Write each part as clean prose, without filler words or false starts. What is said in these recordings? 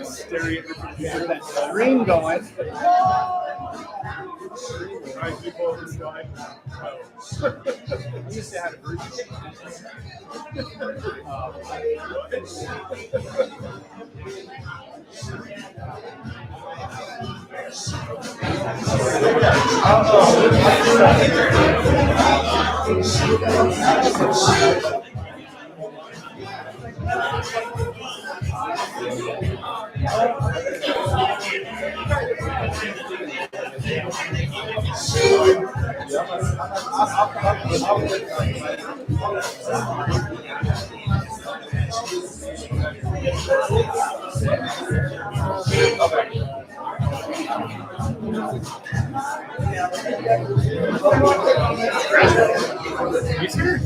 Staring at the computer, that screen going. Right, people are going. I'm just say hi to Bruce. He's here.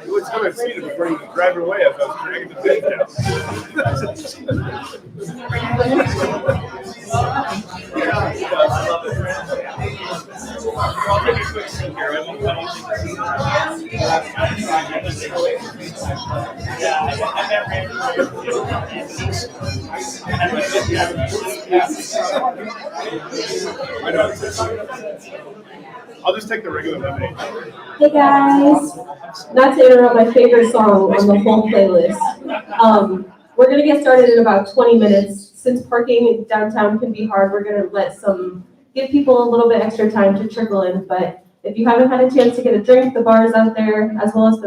You would come and see it before you drive away as I was dragging the thing down. I'll take a quick seat here. I'll just take the regular lemonade. Hey guys, not to interrupt my favorite song on the whole playlist. We're gonna get started in about 20 minutes. Since parking downtown can be hard, we're gonna give people a little bit extra time to trickle in. But if you haven't had a chance to get a drink, the bar is out there, as well as the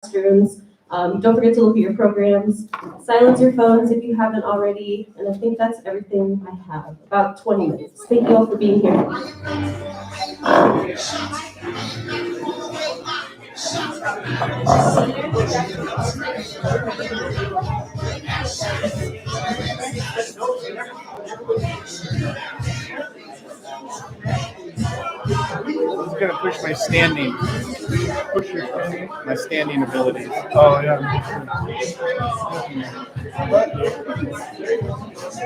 restrooms. Don't forget to look at your programs. Silence your phones if you haven't already. And I think that's everything I have. About 20 minutes. Thank you all for being here. I'm going to push my standing. My standing abilities. Oh, yeah.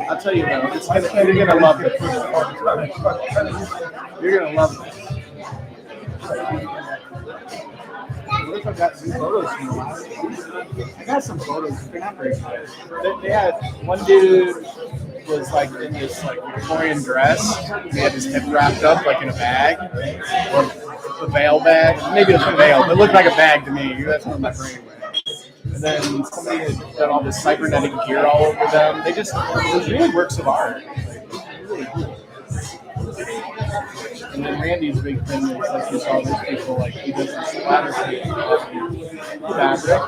I'll tell you though, you're going to love it. You're going to love it. What if I got some photos from the last one? I got some photos. They're not very good. They had one dude was like in this like Victorian dress. He had his head wrapped up like in a bag, or a veil bag. Maybe it was a veil. It looked like a bag to me. That's what my brain went. And then somebody had done all this cybernetic gear all over them. It was really works of art. Really cool. And then Randy's big thing is like he saw these people like he does this splatter fabric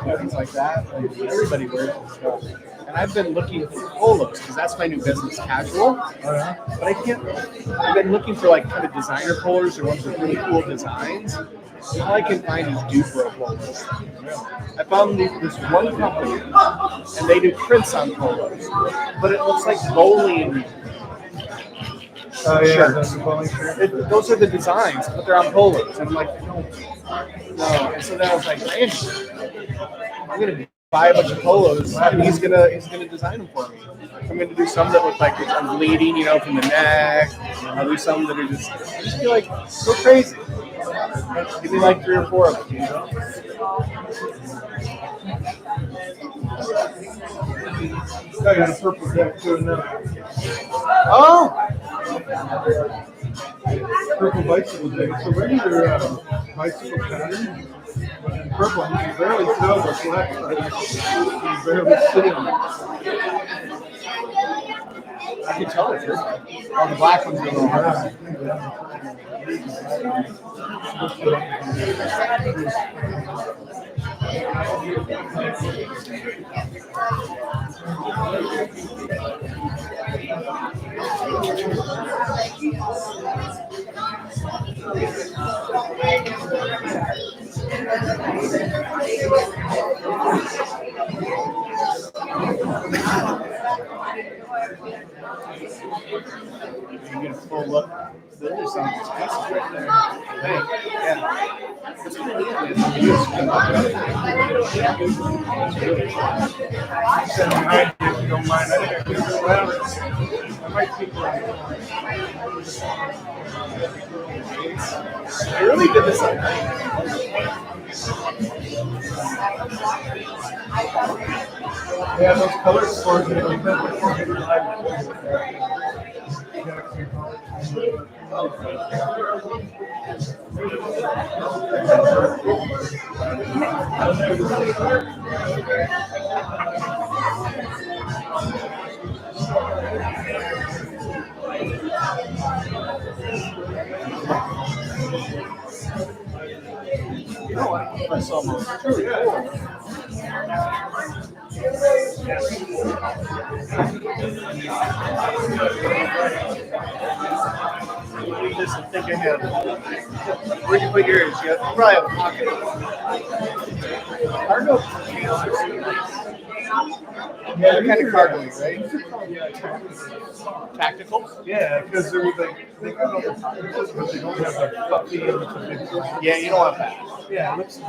and things like that. Like, everybody wears this stuff. And I've been looking for polos because that's my new business, casual. But I can't. I've been looking for like kind of designer polos or ones with really cool designs. All I can find is Dupro polos. I found this one company and they do prints on polos, but it looks like bowling. Shirts. Those are the designs, but they're on polos. And I'm like, no. And so then I was like, Randy, I'm gonna buy a bunch of polos, and he's gonna design them for me. I'm gonna do some that look like I'm bleeding, from the neck. I'll do some that are just be like so crazy. Give me like 3 or 4 of them, I got a purple deck too now. Oh! Purple bicycle deck. So regular bicycle pattern and purple, you can barely tell the black side. You can barely see them. I can tell it's this one. Oh, the black one's a little hard. You get a full look. There's some pieces right there. Hey, yeah. That's kind of neat, man. Send behind you if you don't mind. I might keep going. I really did this on Yeah, those color scores are like that. You know what? That's almost true. Read this and think ahead. Where'd you put yours? You probably have a pocket. Cargo pants are so nice. Yeah, they're kind of cargo-y, right? Tactical? Yeah, because they got all the pockets, but they don't have the puffy and the big. Yeah, you don't want that. Yeah, it looks so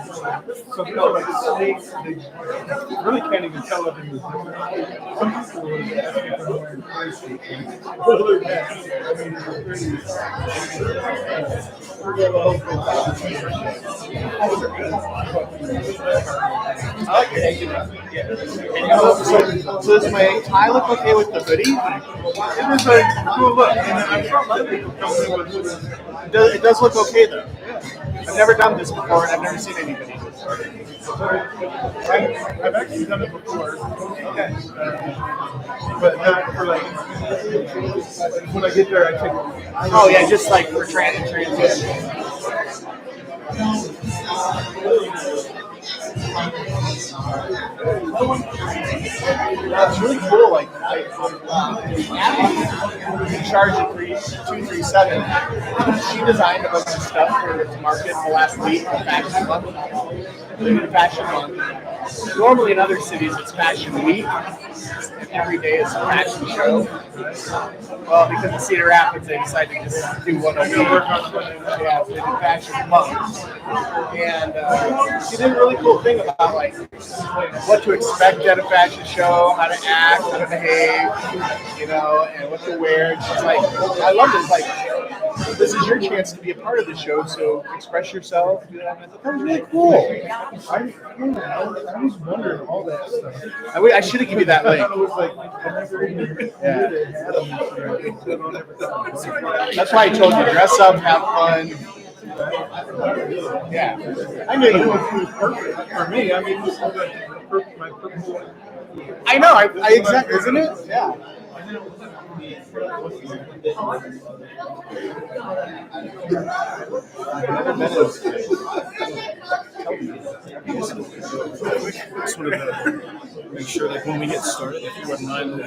these are like snakes. They really can't even tell if it was different. Some people would ask if they're wearing crazy. Well, they're bad. I mean, they're pretty. I like it. So does my tie look okay with the hoodie? It is a cool look, and I saw a lot of people come in with this. It does look okay though. I've never done this before, and I've never seen anybody. I've actually done it before, but not for like when I get there. I take. Oh yeah, just like for transition. That's really cool. Like, in charge of 237, she designed a bunch of stuff for to market the last week of Fashion Month. Fashion Month. Normally in other cities it's Fashion Week. Every day is a fashion show. Well, because of Cedar Rapids, they decided to just do one a week. Yeah, they did Fashion Month. And she did a really cool thing about like what to expect at a fashion show, how to act, how to behave, you know, and what to wear. And she's like, I love this. Like, this is your chance to be a part of the show, so express yourself. You know, and I thought that was really cool. I was wondering all that stuff. I should have given you that I link. thought it was like I never even knew they had them. That's why I told you, dress up, have fun. Yeah, I knew you would. It was perfect for me. I mean, this is like my purple. I know, I exactly, isn't it? Yeah. Just wanted to make sure that when we get started, if you wouldn't mind,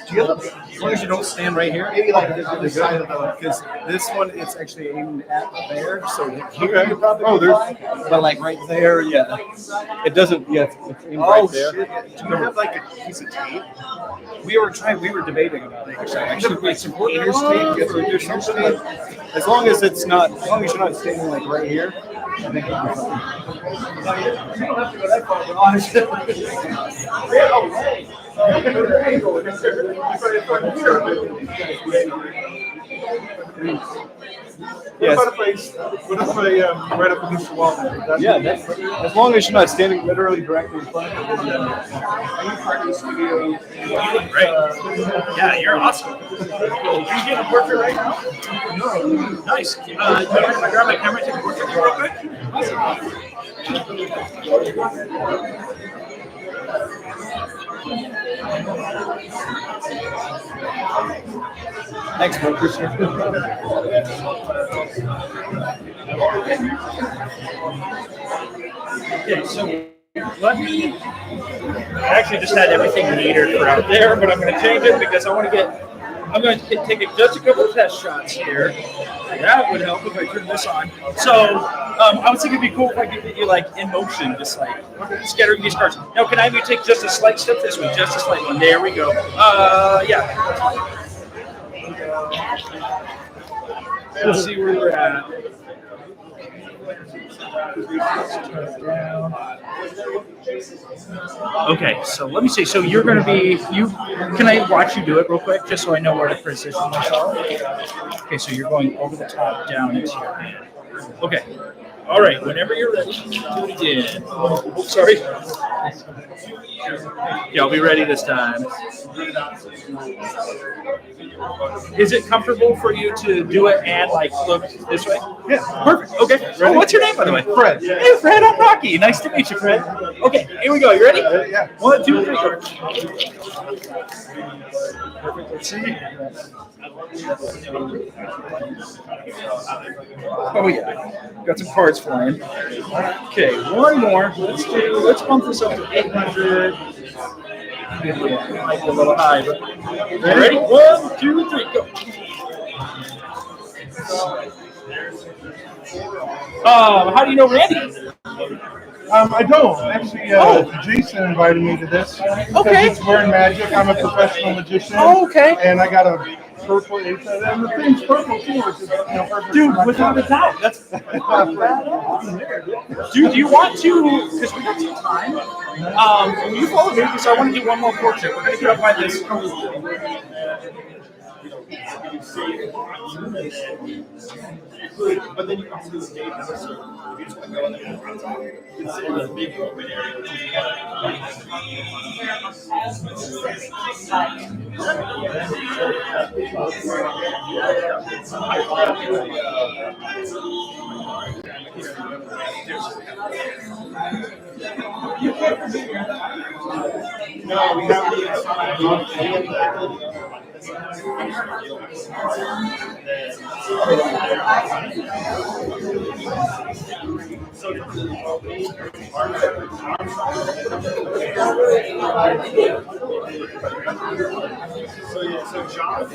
Do you have as long as you don't stand right here, maybe like the side of the? because this one it's actually aimed at there, so here Okay. you probably Oh, there's. but like right there, yeah, it doesn't. Yeah, it's aimed Oh right there. shit! Do you have like a piece of tape? We were debating about it. Actually, like some painter's tape, you have to do some tape. As long as you're not standing like right here. I think it'll be fine. You don't have to go that far, but honestly. Yes. What if I right up against the wall? Yeah, that's, as long as you're not standing literally directly in front of it. Are you part of the studio? Great. Yeah, you're awesome. Are you getting a portrait right now? No. Nice. Do you mind if I grab my camera and take a portrait real quick? Thanks, man. Appreciate it. Okay, so let me. I actually just had everything metered for out there, but I'm going to change it because I'm going to take just a couple of test shots here. That would help if I turn this on. So I was thinking it'd be cool if I could get you like in motion, just like scattering these cards. Now, can I have you take just a slight step this way, just a slight one? There we go. Yeah. Let's see where we're at. Okay, so let me see. So you're going to be you. Can I watch you do it real quick, just so I know where to position myself? Okay, so you're going over the top, down into your hand. Okay. All right. Whenever you're ready, do it again. Oh, sorry. Yeah, I'll be ready this time. Is it comfortable for you to do it and like look this way? Yeah. Perfect. Okay. Oh, what's your name, by the way? Fred. Hey, Fred. I'm Rocky. Nice to meet you, Fred. Okay. Here we go. You ready? Yeah. 1, 2, 3, go. Perfect. Let's see. Oh yeah. Got some cards flying. Okay. One more. Let's bump this up to 800. Might be a little high, but ready? 1, 2, 3, go. How do you know Randy? I don't actually. Jason invited me to this. Okay. It's wearing magic. I'm a professional magician. Oh, okay. And I got a purple. And the thing's purple too, which is perfect. Dude, without a doubt, that's. Dude, do you want to? Because we got some time. Will you follow me? Because I want to do one more portrait. We're going to get up by this. But then you come to the stage and so you just want to go in there and run off. Consider the big open area. No, we have So John.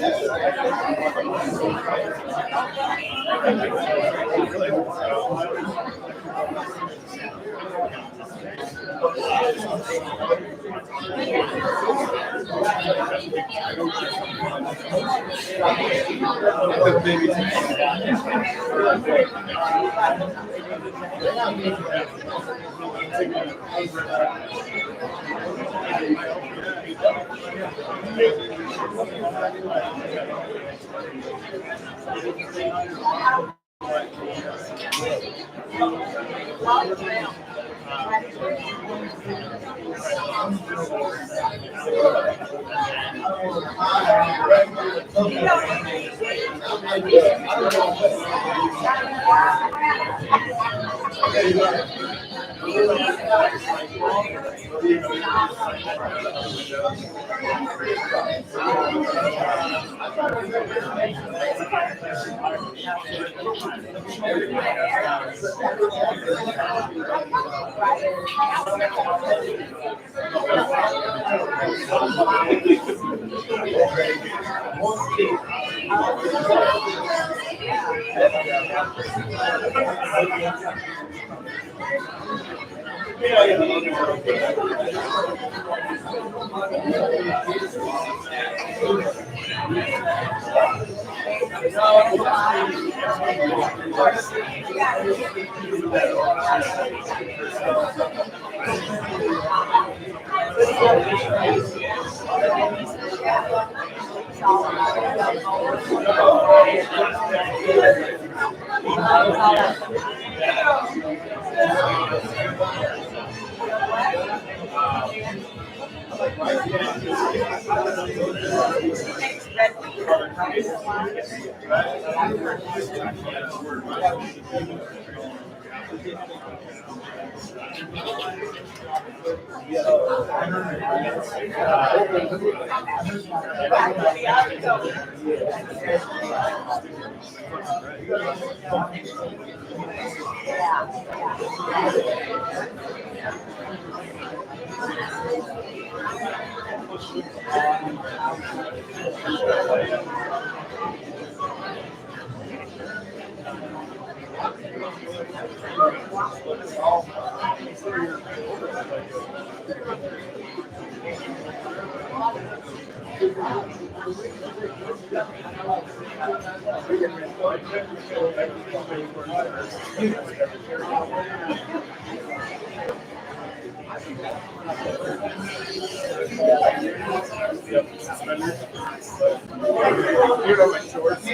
You know my shorts.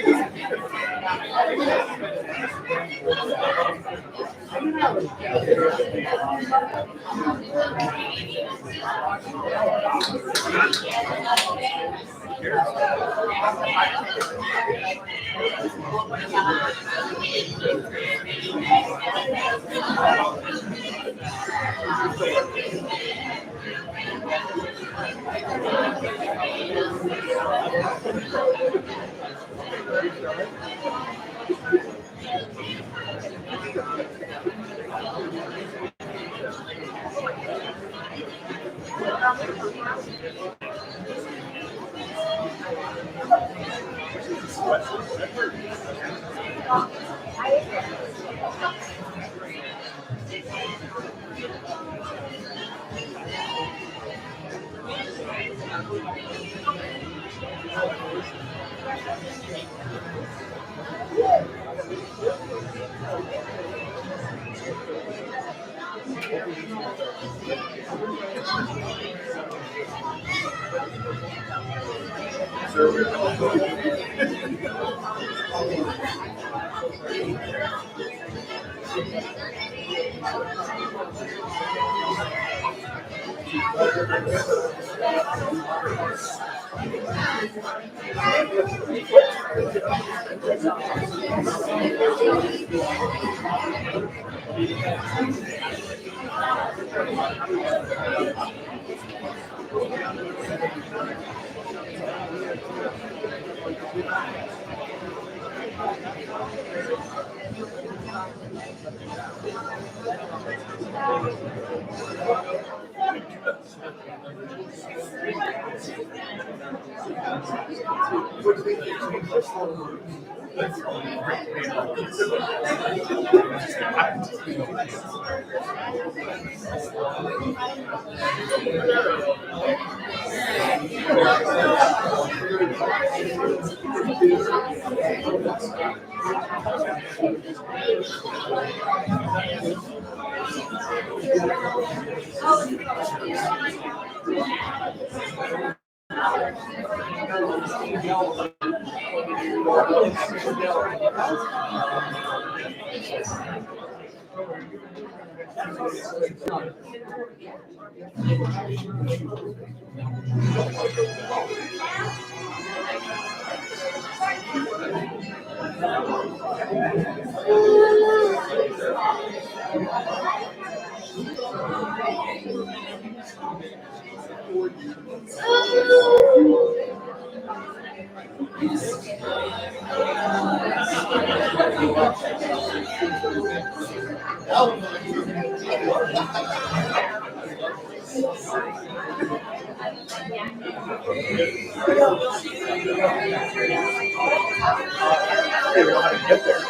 I don't know how to get there.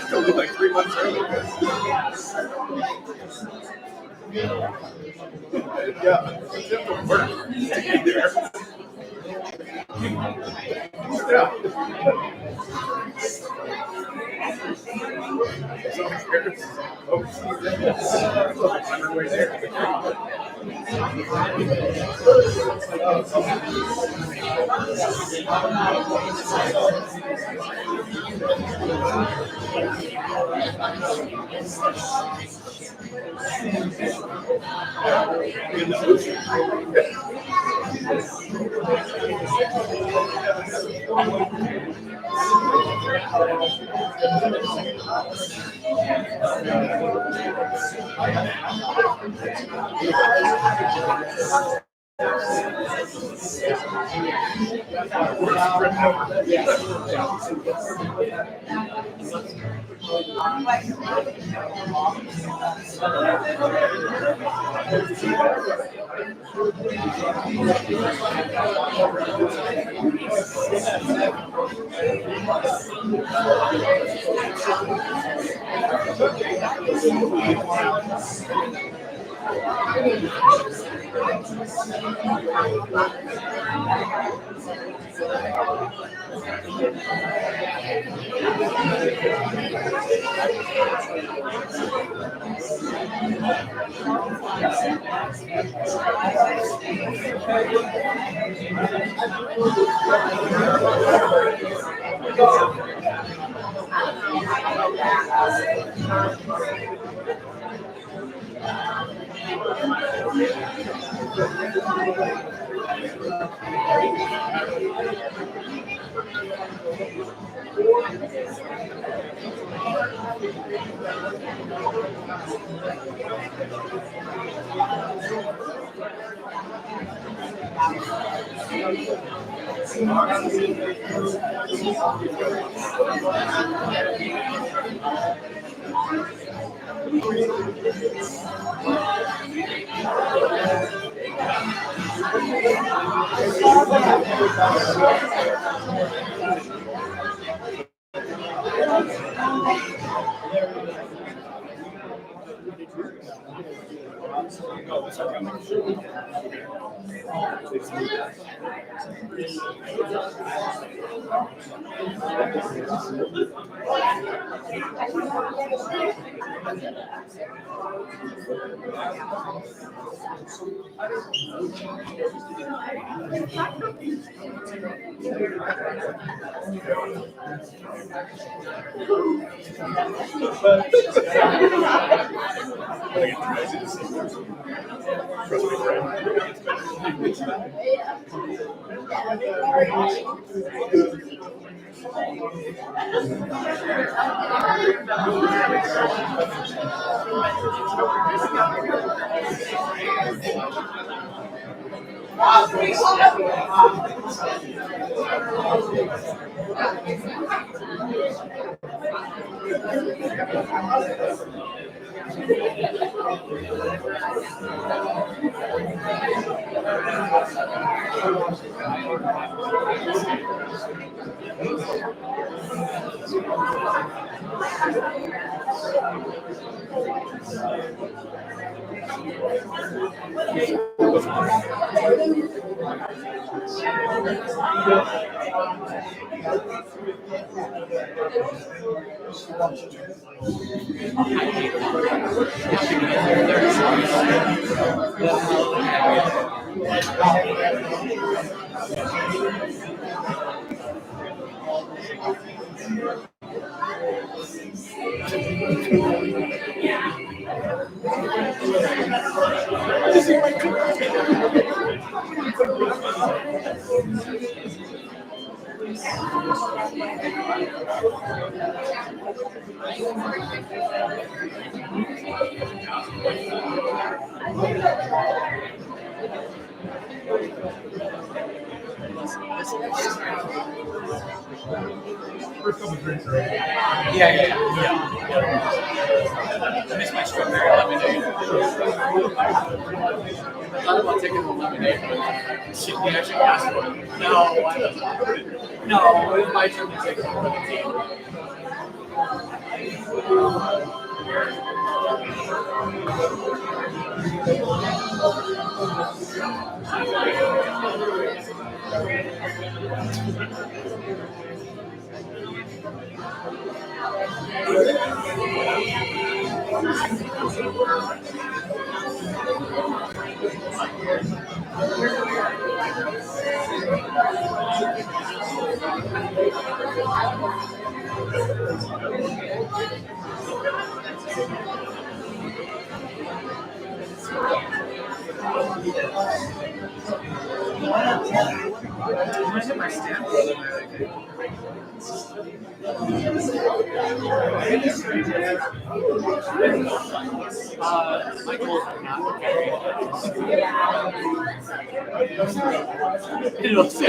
Still be like 3 months early. Yeah, it's just a work to get there. Yeah. On our way there. I miss my strawberry lemonade. I thought about taking the lemonade, but she actually asked for it. No, it was my turn to take the lemonade. My goals are not very it'll say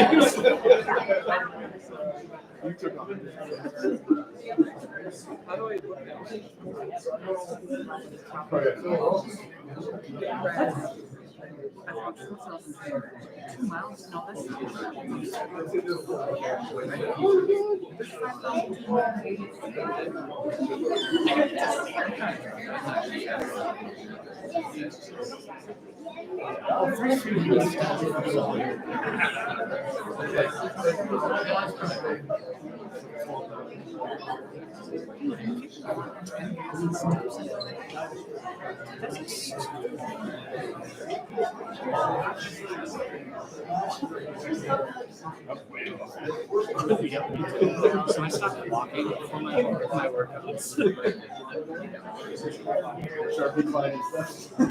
So I stopped walking before my workouts.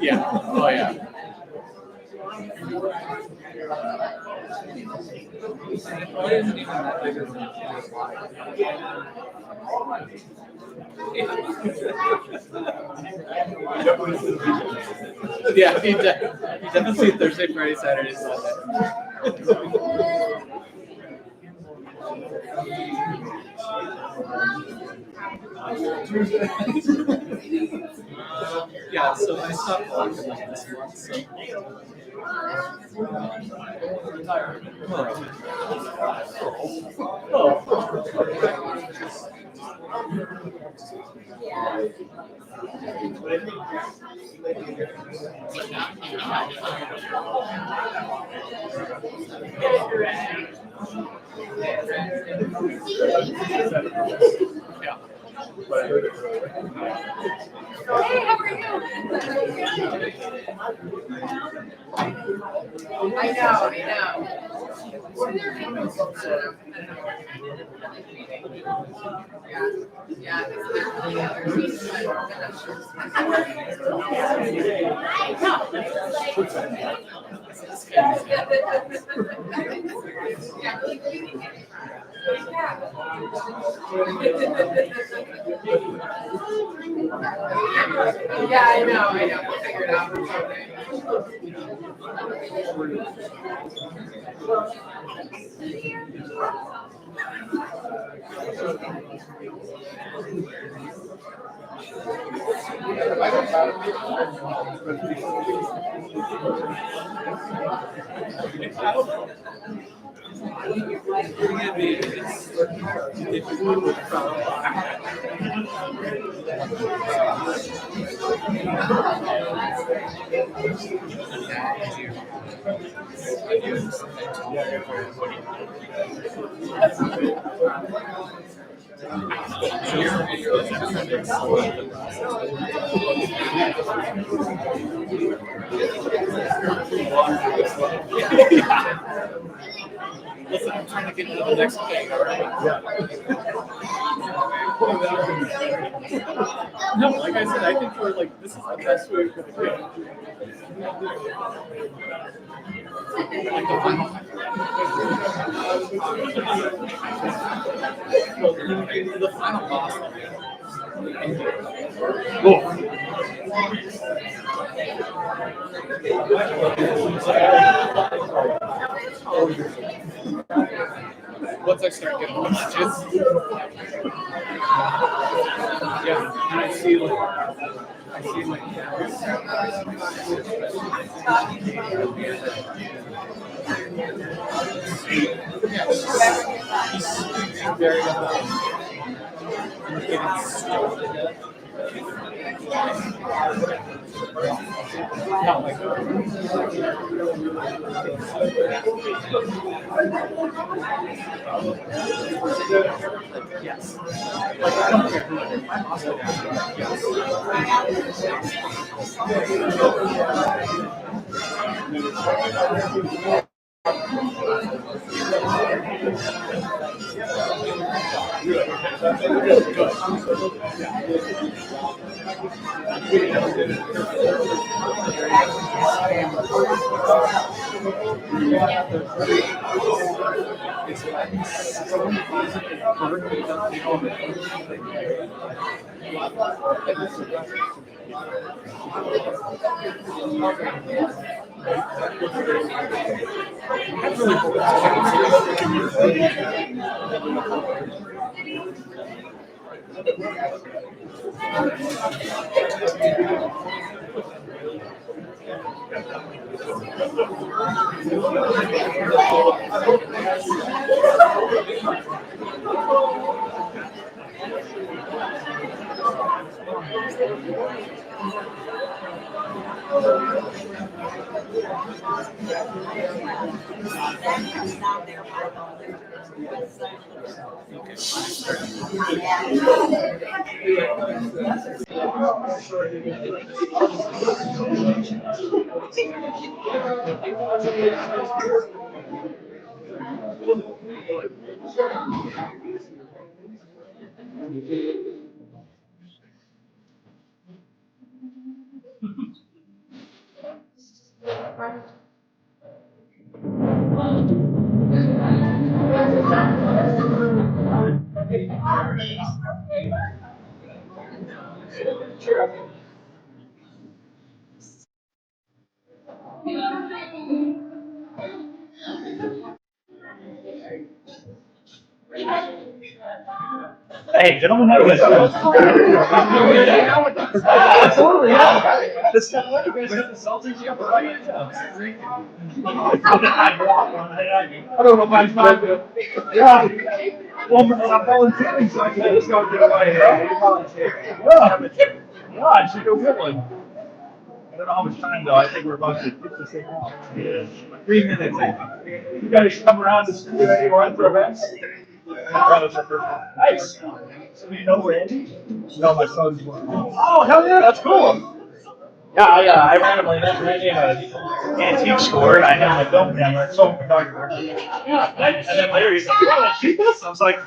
Yeah. Oh yeah. Yeah, he definitely Thursday, Friday, Saturday, Sunday. Yeah, so I stopped walking like this month, so. Yeah. Hey, how are you? I know. Yeah. Yeah, I know. We'll figure it out. Listen, I'm trying to get into the next thing, all right? No, like I said, I think we're like, this is the best way for the game. Like the final. The final boss. Once I start getting the matches, yeah, and I see like he's very no, like yes. Like I don't care who it is. I'm also down. Hey, gentlemen, how do you guys doing? Absolutely, yeah. This kind of what you guys got the Celtics here, right? I don't know if I'm trying to. Yeah. Well, I'm volunteering, so I can just go get away. Yeah. Yeah, I should go get one. I don't know how much time though. I think we're about to get this thing out. Yeah. 3 minutes. I think. You guys come around to school anymore for events? Nice. So you know Randy? No, my son's one. Oh, hell yeah, that's cool. Yeah, I randomly met Randy in an antique store, and I had my film camera, film photographer. Yeah, and then later he's like, "Oh, let's shoot this." I was like,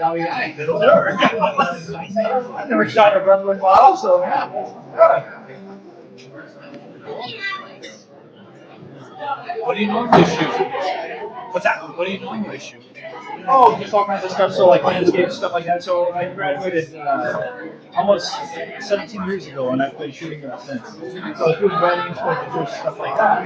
"Oh yeah, it'll work." I never shot a Brooklyn model, so yeah. What do you normally shoot? What's that? What do you normally shoot? Oh, just all kinds of stuff. So like landscape stuff like that. So I graduated almost 17 years ago, and I've been shooting ever since. So I was doing weddings, pictures, stuff like that.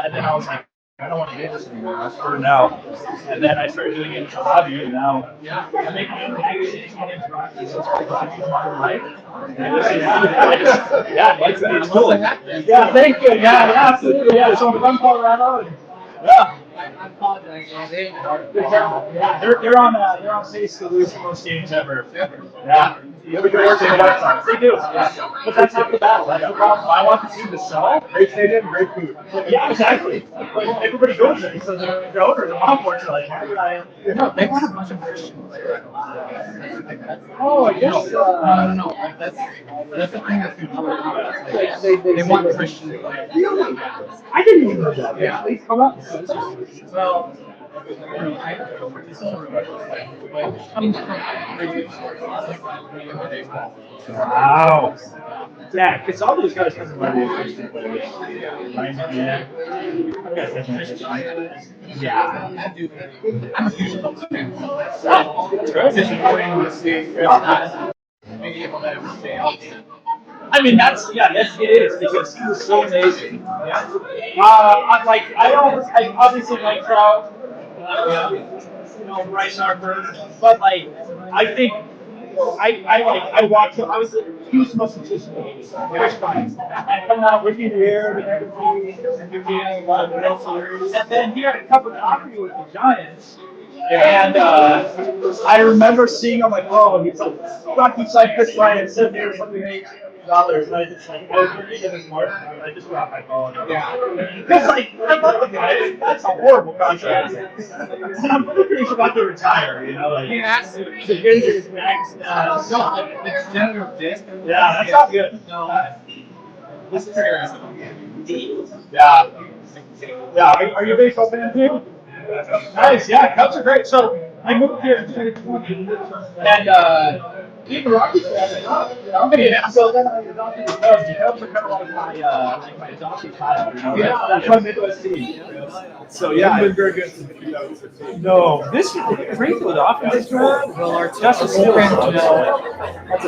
And then I was like, I don't want to do this anymore. I was burned out. And then I started doing it as a hobby, and now I make my own magazines and interactive. So it's pretty much my life. Yeah, it's cool. Yeah, thank you. Yeah, absolutely. Yeah, so I'm from Colorado. Yeah. I apologize, Andy. Yeah, they're on pace to lose the most games ever. Yeah. You have a good work in the White Sox. They do. But that's half the battle. That's the problem. I want the team to sell. Great stadium, great food. Yeah, exactly. Like, everybody goes there. So the owner, the mom boards are like, why would I? No, they want a bunch of Christians. Oh, I guess. No, that's the thing with people. They want Christians. I didn't even know that. Yeah, they come up. Well, I comes from radio sources, baseball. Wow. Yeah, because all those guys come from radio Christian players. Right? Yeah. Yeah. I'm a huge Cubs fan. That's good. It's disappointing to see if not being able to ever stay healthy. I mean, it is because he was so amazing. Yeah. I obviously like Trout, Bryce Harper, but like, I think I watched him. He was the most anticipated. And coming out rookie of the year, and doing a lot of World Series, and then he had a cup of coffee with the Giants. And I remember seeing on my phone, he's like, Rocky signed Chris Ryan, $70 or something, $8. And I just like, I was reading it this morning, and I just dropped my phone. Yeah. Because like, I love the guy. That's a horrible contract. And I'm pretty sure he's about to retire, like. He has to. His max. No, it's general disc. Yeah, that's not good. No. This is serious. Yeah. Yeah, are you a baseball fan too? Nice, yeah, Cubs are great. So I moved here in 2020, and being a Rockies fan, I'm gonna get so then I adopted the Cubs. The Cubs are kind of like my adopted child. Yeah, that's my Midwest team. So yeah, I've been very good since 2015. No, this is great with the offense. Well, our Justice bullpen, That's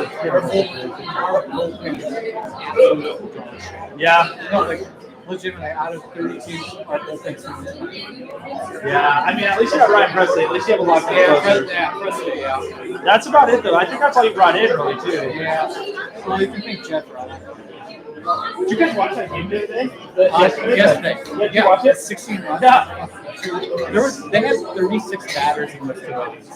yeah. no, like legitimately out of 30 teams, our bullpen's Yeah, I mean, at least you got Ryan Presley. At least you have a lot of Presley, yeah. That's about it, though. I think that's all you brought in, really, too. Yeah. Well, you can think Jeff Ryan. Did you guys watch that game the other day? Yesterday. Did you watch it? 16 runs. Yeah. They had 36 batters in the facilities.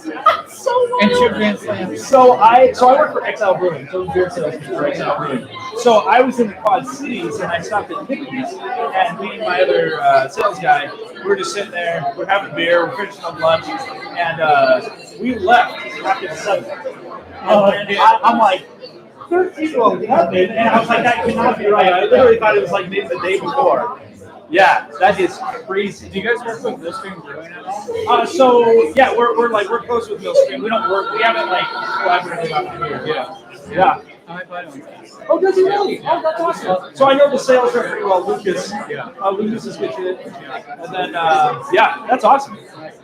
And 2 Grand Slams. So I work for XL Brewing, so beer salesman for XL Brewing. So I was in the Quad Cities and I stopped at Nicky's, and me and my other sales guy, we were just sitting there, we're having beer, we're finishing up lunch, and we left after the 7th. And I'm like, 13 well, happened, and I was like, that cannot be right. I literally thought it was like maybe the day before. Yeah, that is crazy. Do you guys work with Millstream Brewing at all? So yeah, we're close with Millstream. We haven't like collaborated on beer. Yeah. I don't. Oh, does he really? Oh, that's awesome. So I know the sales rep pretty well, Lucas. Yeah. Lucas is good shit. And then yeah, that's awesome.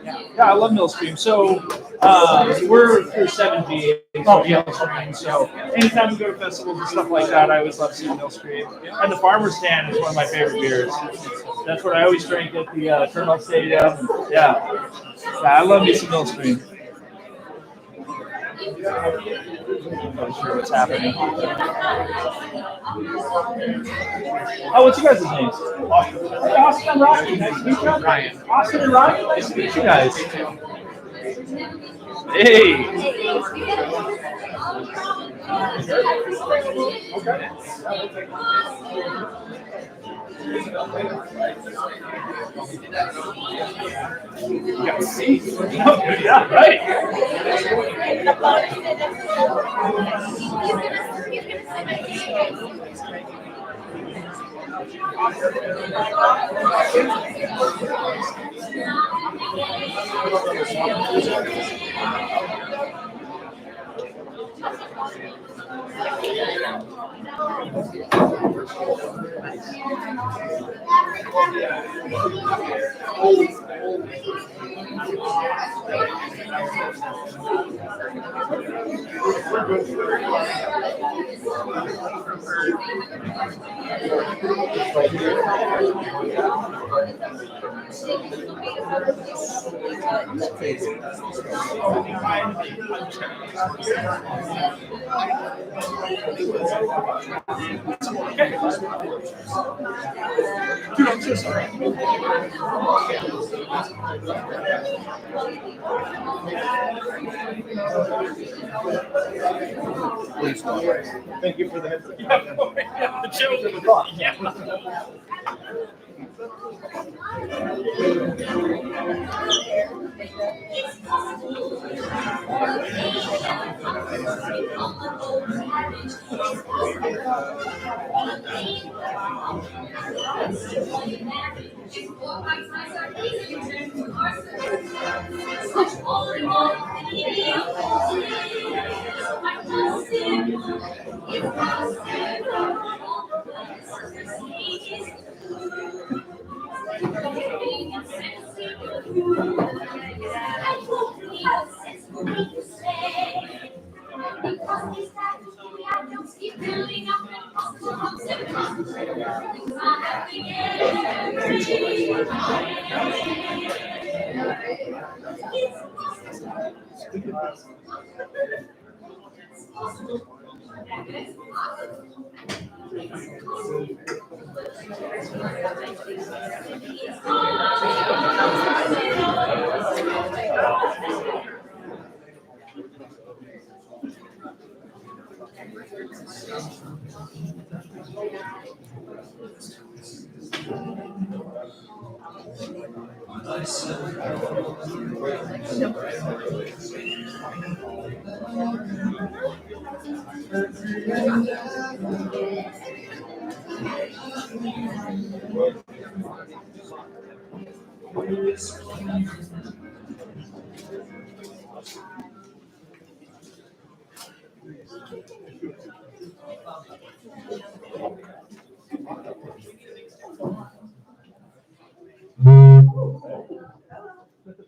Yeah, I love Millstream. So we're through 7G. So Millstream. So anytime we go to festivals and stuff like that, I always love seeing Millstream. And the Farmer's Stand is one of my favorite beers. That's what I always drink at the Turnbull Stadium. Yeah, I love me some Millstream. Not sure what's happening. Oh, what's you guys' names? Hey, Austin and Rocky. Nice to meet you. Ryan. Austin and Rocky. Nice to meet you guys. Hey. You got seats. Yeah, right. Dude, I'm so sorry. Thank you for the heads up. Yeah, the children of the clock. Yeah.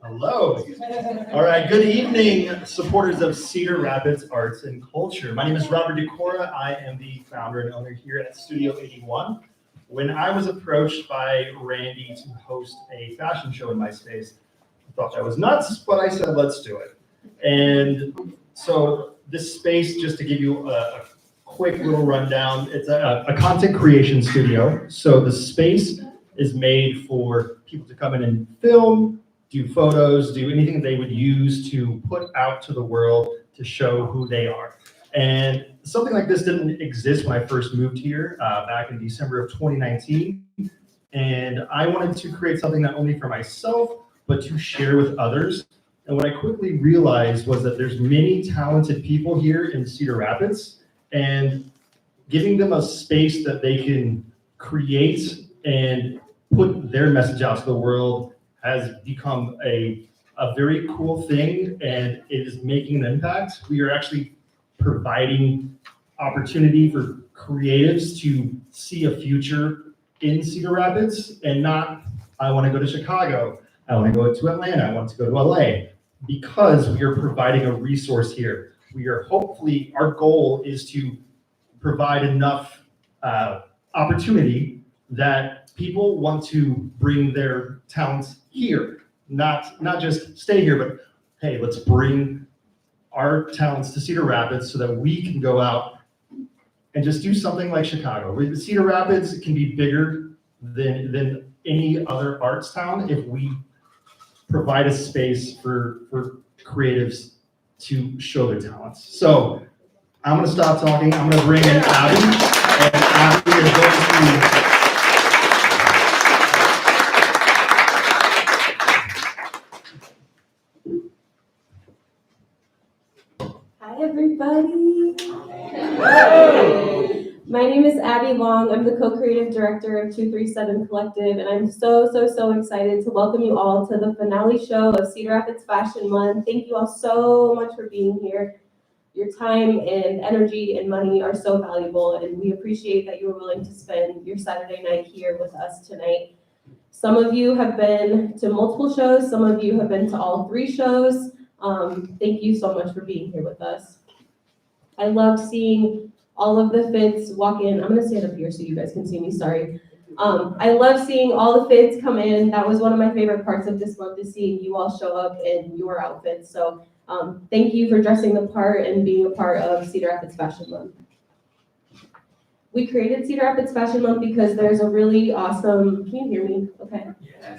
Hello. All right, good evening, supporters of Cedar Rapids Arts and Culture. My name is Randy2Wear. I am the founder and owner here at Studio 81. When I was approached by Randy to host a fashion show in my space, I thought that was nuts, but I said, let's do it. And so this space, just to give you a quick little rundown, it's a content creation studio. So the space is made for people to come in and film, do photos, do anything they would use to put out to the world to show who they are. And something like this didn't exist when I first moved here back in December of 2019. And I wanted to create something not only for myself, but to share with others. And what I quickly realized was that there's many talented people here in Cedar Rapids, and giving them a space that they can create and put their message out to the world has become a very cool thing, and it is making an impact. We are actually providing opportunity for creatives to see a future in Cedar Rapids, and not, I want to go to Chicago, I want to go to Atlanta, I want to go to LA, because we are providing a resource here. We are hopefully, our goal is to provide enough opportunity that people want to bring their talents here, not just stay here, but hey, let's bring our talents to Cedar Rapids so that we can go out and just do something like Chicago. Cedar Rapids can be bigger than any other arts town if we provide a space for creatives to show their talents. So I'm going to stop talking. I'm going to bring in Abby, and Abby is going to Hi, everybody. My name is Abby Long. I'm the co-creative director of 237 Collective, and I'm so excited to welcome you all to the finale show of Cedar Rapids Fashion Month. Thank you all so much for being here. Your time and energy and money are so valuable, and we appreciate that you were willing to spend your Saturday night here with us tonight. Some of you have been to multiple shows. Some of you have been to all 3 shows. Thank you so much for being here with us. I loved seeing all of the fits walk in. I'm gonna stand up here so you guys can see me, sorry. I love seeing all the fits come in. That was one of my favorite parts of this month, is seeing you all show up in your outfits. So thank you for dressing the part and being a part of Cedar Rapids Fashion Month. We created Cedar Rapids Fashion Month because there's a really awesome, can you hear me? Okay,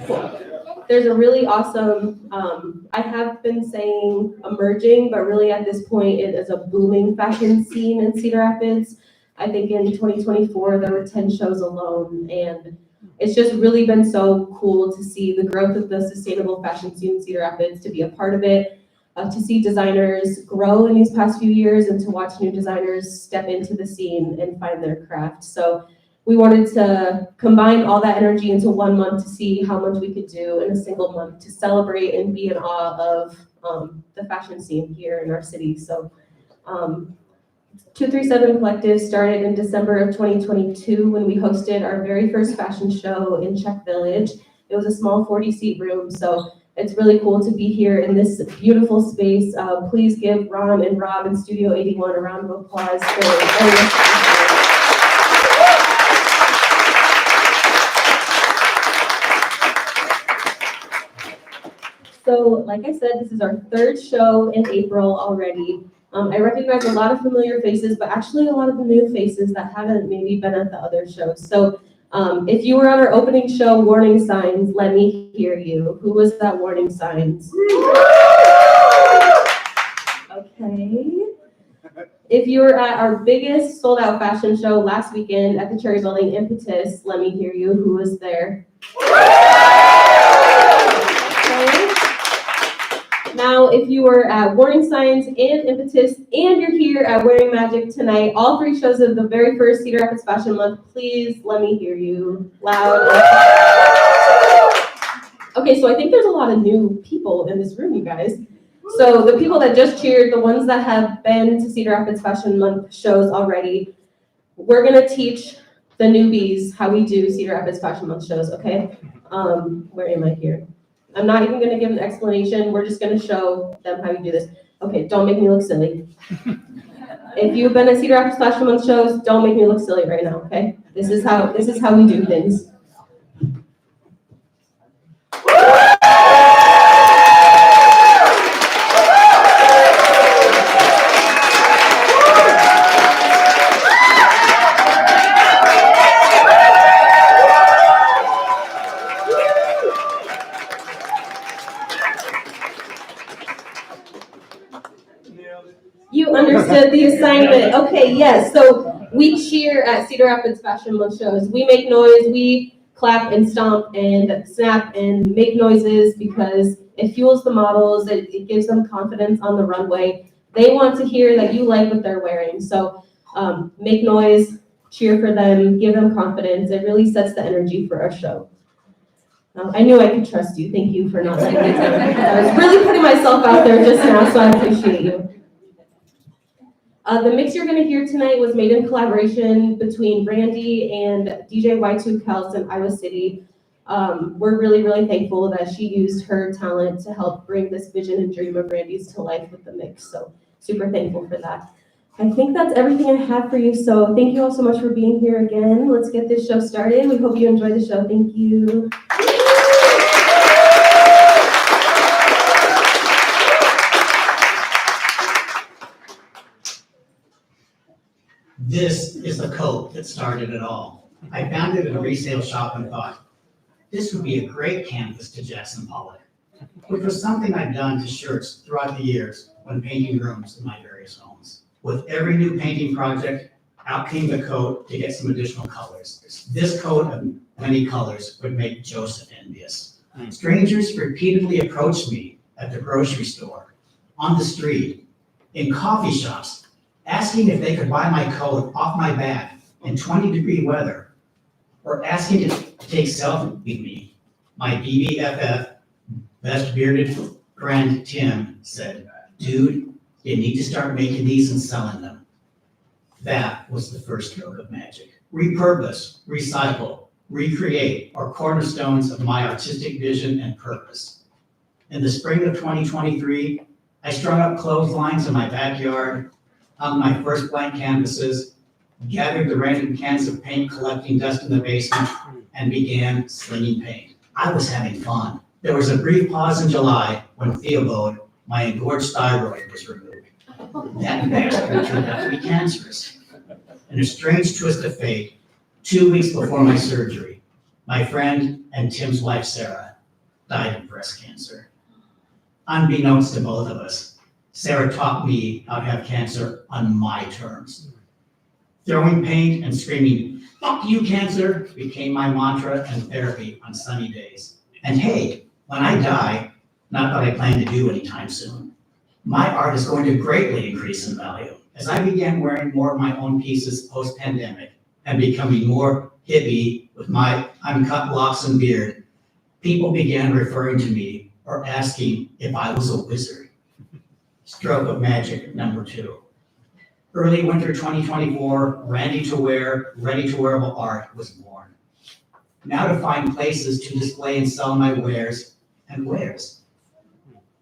cool. There's a really awesome, I have been saying emerging, but really at this point it is a booming fashion scene in Cedar Rapids. I think in 2024 there were 10 shows alone, and it's just really been so cool to see the growth of the sustainable fashion scene in Cedar Rapids, to be a part of it, to see designers grow in these past few years, and to watch new designers step into the scene and find their craft. So we wanted to combine all that energy into one month to see how much we could do in a single month to celebrate and be in awe of the fashion scene here in our city. So 237 Collective started in December of 2022 when we hosted our very first fashion show in Czech Village. It was a small 40-seat room, so it's really cool to be here in this beautiful space. Please give Ron and Rob in Studio 81 a round of applause for their So, like I said, this is our 3rd show in April already. I recognize a lot of familiar faces, but actually a lot of the new faces that haven't maybe been at the other shows. So, if you were on our opening show, Warning Signs, let me hear you. Who was that Warning Signs? Okay. If you were at our biggest sold out fashion show last weekend at the Cherry Building, Impetus, let me hear you. Who was there? Okay. Now, if you were at Warning Signs and Impetus, and you're here at Wearing Magic tonight, all 3 shows of the very first Cedar Rapids Fashion Month, please let me hear you loud. Okay, so I think there's a lot of new people in this room, you guys. So the people that just cheered, the ones that have been to Cedar Rapids Fashion Month shows already, we're gonna teach the newbies how we do Cedar Rapids Fashion Month shows, okay? Where am I here? I'm not even gonna give an explanation. We're just gonna show them how you do this. Okay, don't make me look silly. If you've been at Cedar Rapids Fashion Month shows, don't make me look silly right now, okay? This is how we do things. You understood the assignment. Okay, yes. So we cheer at Cedar Rapids Fashion Month shows. We make noise, we clap and stomp and snap and make noises because it fuels the models, it gives them confidence on the runway. They want to hear that you like what they're wearing. So make noise, cheer for them, give them confidence. It really sets the energy for our show. I knew I could trust you. Thank you for not saying it. I was really putting myself out there just now, so I appreciate you. The mix you're going to hear tonight was made in collaboration between Randy and DJ Y2 Kels in Iowa City. We're really, really thankful that she used her talent to help bring this vision and dream of Randy's to life with the mix. So super thankful for that. I think that's everything I have for you. So thank you all so much for being here again. Let's get this show started. We hope you enjoy the show. Thank you. This is the coat that started it all. I found it in a resale shop and thought, this would be a great canvas to Jackson Pollock, which was something I've done to shirts throughout the years when painting rooms in my various homes. With every new painting project, out came the coat to get some additional colors. This coat of many colors would make Joseph envious. Strangers repeatedly approached me at the grocery store, on the street, in coffee shops, asking if they could buy my coat off my back in 20-degree weather, or asking to take selfies with me. My BBFF, best bearded friend Tim, said, dude, you need to start making these and selling them. That was the first stroke of magic. Repurpose, recycle, recreate are cornerstones of my artistic vision and purpose. In the spring of 2023, I strung up clotheslines in my backyard, hung my first blank canvases, gathered the random cans of paint collecting dust in the basement, and began slinging paint. I was having fun. There was a brief pause in July when Theobald, my engorged thyroid, was removed. That bastard turned out to be cancerous. In a strange twist of fate, 2 weeks before my surgery, my friend and Tim's wife, Sarah, died of breast cancer. Unbeknownst to both of us, Sarah taught me how to have cancer on my terms. Throwing paint and screaming, "Fuck you, cancer," became my mantra and therapy on sunny days. And hey, when I die, not that I plan to do anytime soon, my art is going to greatly increase in value. As I began wearing more of my own pieces post-pandemic and becoming more hippie with my uncut locks and beard, people began referring to me or asking if I was a wizard. Stroke of magic number 2. Early winter 2024, Randy2Wear, ready-to-wearable art was born. Now to find places to display and sell my wares and wares.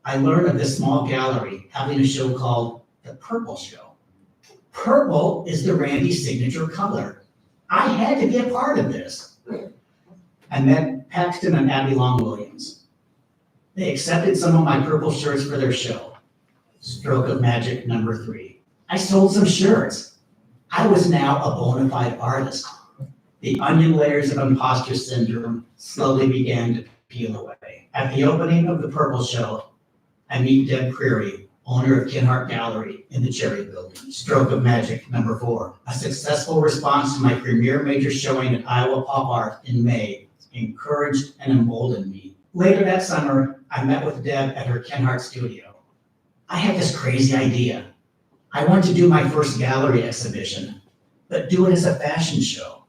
I learned of this small gallery having a show called the Purple Show. Purple is the Randy signature color. I had to be a part of this. I met Paxton and Abby Long Williams. They accepted some of my purple shirts for their show. Stroke of magic number 3. I sold some shirts. I was now a bona fide artist. The onion layers of imposter syndrome slowly began to peel away. At the opening of the Purple Show, I meet Deb Creary, owner of Kinhart Gallery in the Cherry Building. Stroke of magic number 4. A successful response to my premier major showing at Iowa Pop Art in May encouraged and emboldened me. Later that summer, I met with Deb at her Kinhart studio. I had this crazy idea. I wanted to do my first gallery exhibition, but do it as a fashion show.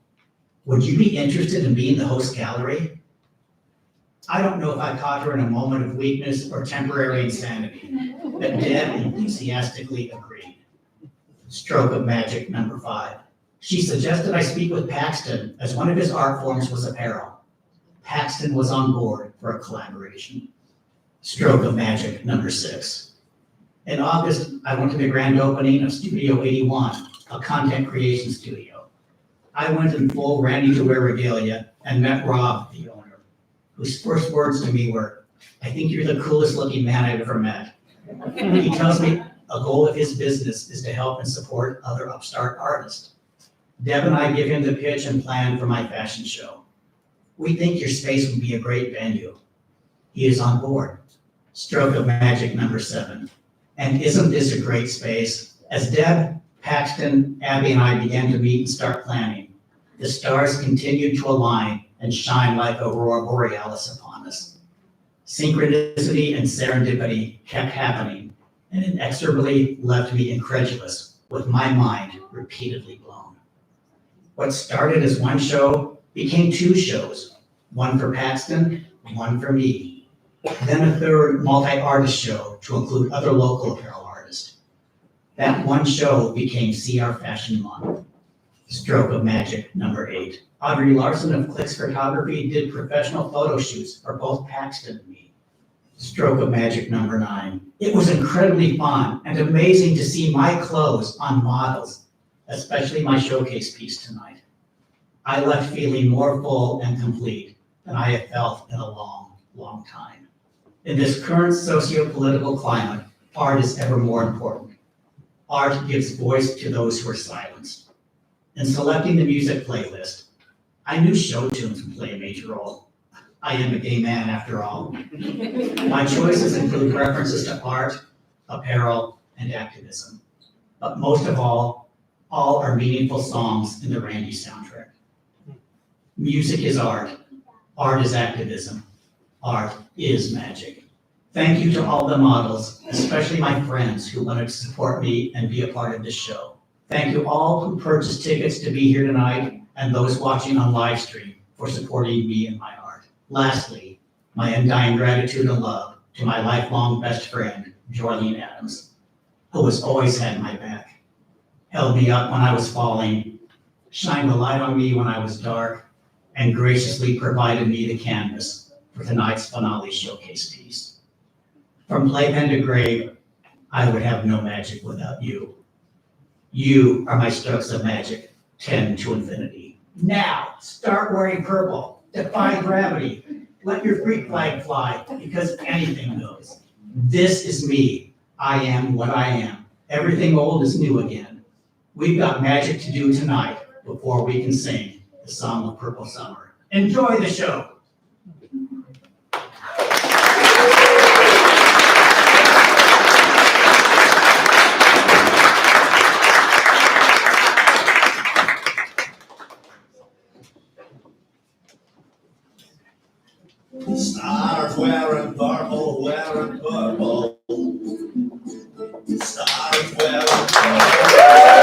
Would you be interested in being the host gallery? I don't know if I caught her in a moment of weakness or temporary insanity, but Deb enthusiastically agreed. Stroke of magic number 5. She suggested I speak with Paxton as one of his art forms was apparel. Paxton was on board for a collaboration. Stroke of magic number 6. In August, I went to the grand opening of Studio 81, a content creation studio. I went in full Randy2Wear regalia and met Rob, the owner, whose first words to me were, "I think you're the coolest looking man I've ever met." He tells me a goal of his business is to help and support other upstart artists. Deb and I give him the pitch and plan for my fashion show. We think your space would be a great venue. He is on board. Stroke of magic number 7. And isn't this a great space? As Deb, Paxton, Abby, and I began to meet and start planning, the stars continued to align and shine like aurora borealis upon us. Synchronicity and serendipity kept happening and inexorably left me incredulous, with my mind repeatedly blown. What started as one show became two shows, one for Paxton, one for me. Then a third multi-artist show to include other local apparel artists. That one show became CR Fashion Month. Stroke of Magic number 8. Audrey Larson of Clicks Photography did professional photo shoots for both Paxton and me. Stroke of Magic number 9. It was incredibly fun and amazing to see my clothes on models, especially my showcase piece tonight. I left feeling more full and complete than I have felt in a long, long time. In this current socio-political climate, art is ever more important. Art gives voice to those who are silenced. In selecting the music playlist, I knew show tunes would play a major role. I am a gay man after all. My choices include references to art, apparel, and activism. But most of all are meaningful songs in the Randy soundtrack. Music is art. Art is activism. Art is magic. Thank you to all the models, especially my friends who wanted to support me and be a part of this show. Thank you all who purchased tickets to be here tonight and those watching on live stream for supporting me and my art. Lastly, my undying gratitude and love to my lifelong best friend, Jorlene Adams, who has always had my back, held me up when I was falling, shined the light on me when I was dark, and graciously provided me the canvas for tonight's finale showcase piece. From playpen to grave, I would have no magic without you. You are my strokes of magic, 10 to infinity. Now, start wearing purple, defy gravity, let your freak flag fly, because anything goes. This is me. I am what I am. Everything old is new again. We've got magic to do tonight before we can sing the song of Purple Summer. Enjoy the show. Stars wearing purple, wearing purple. Stars wearing purple.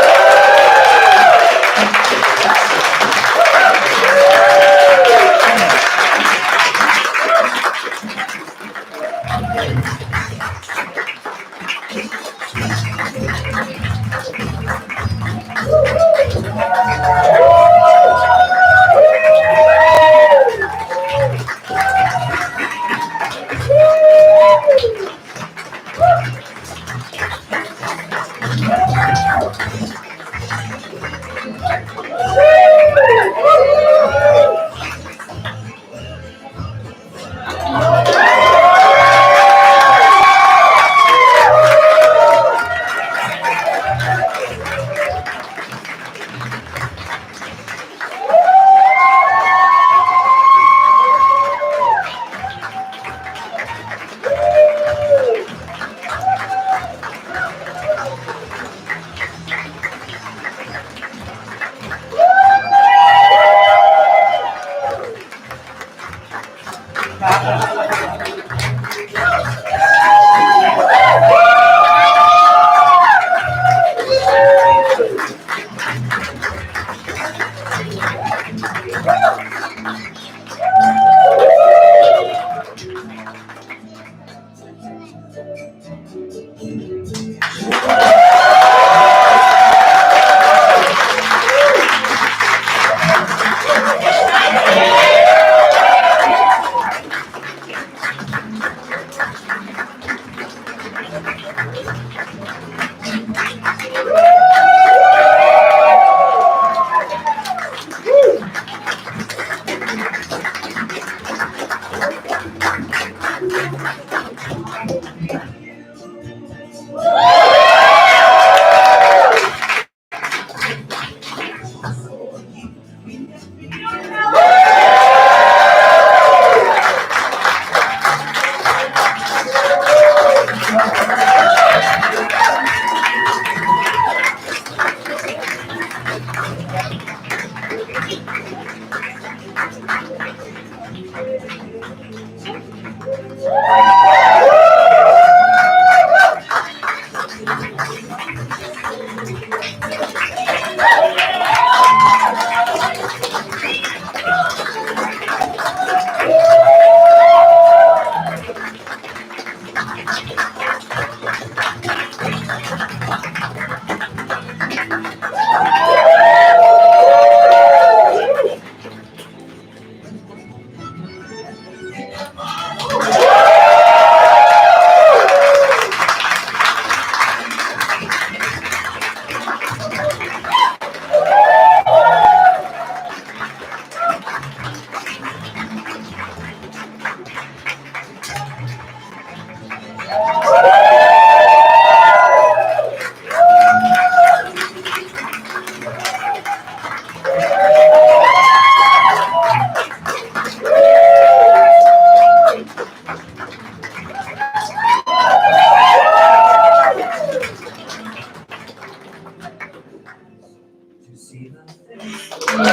He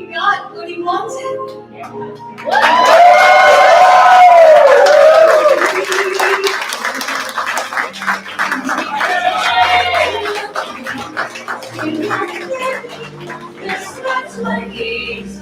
got what he wanted. That's what he's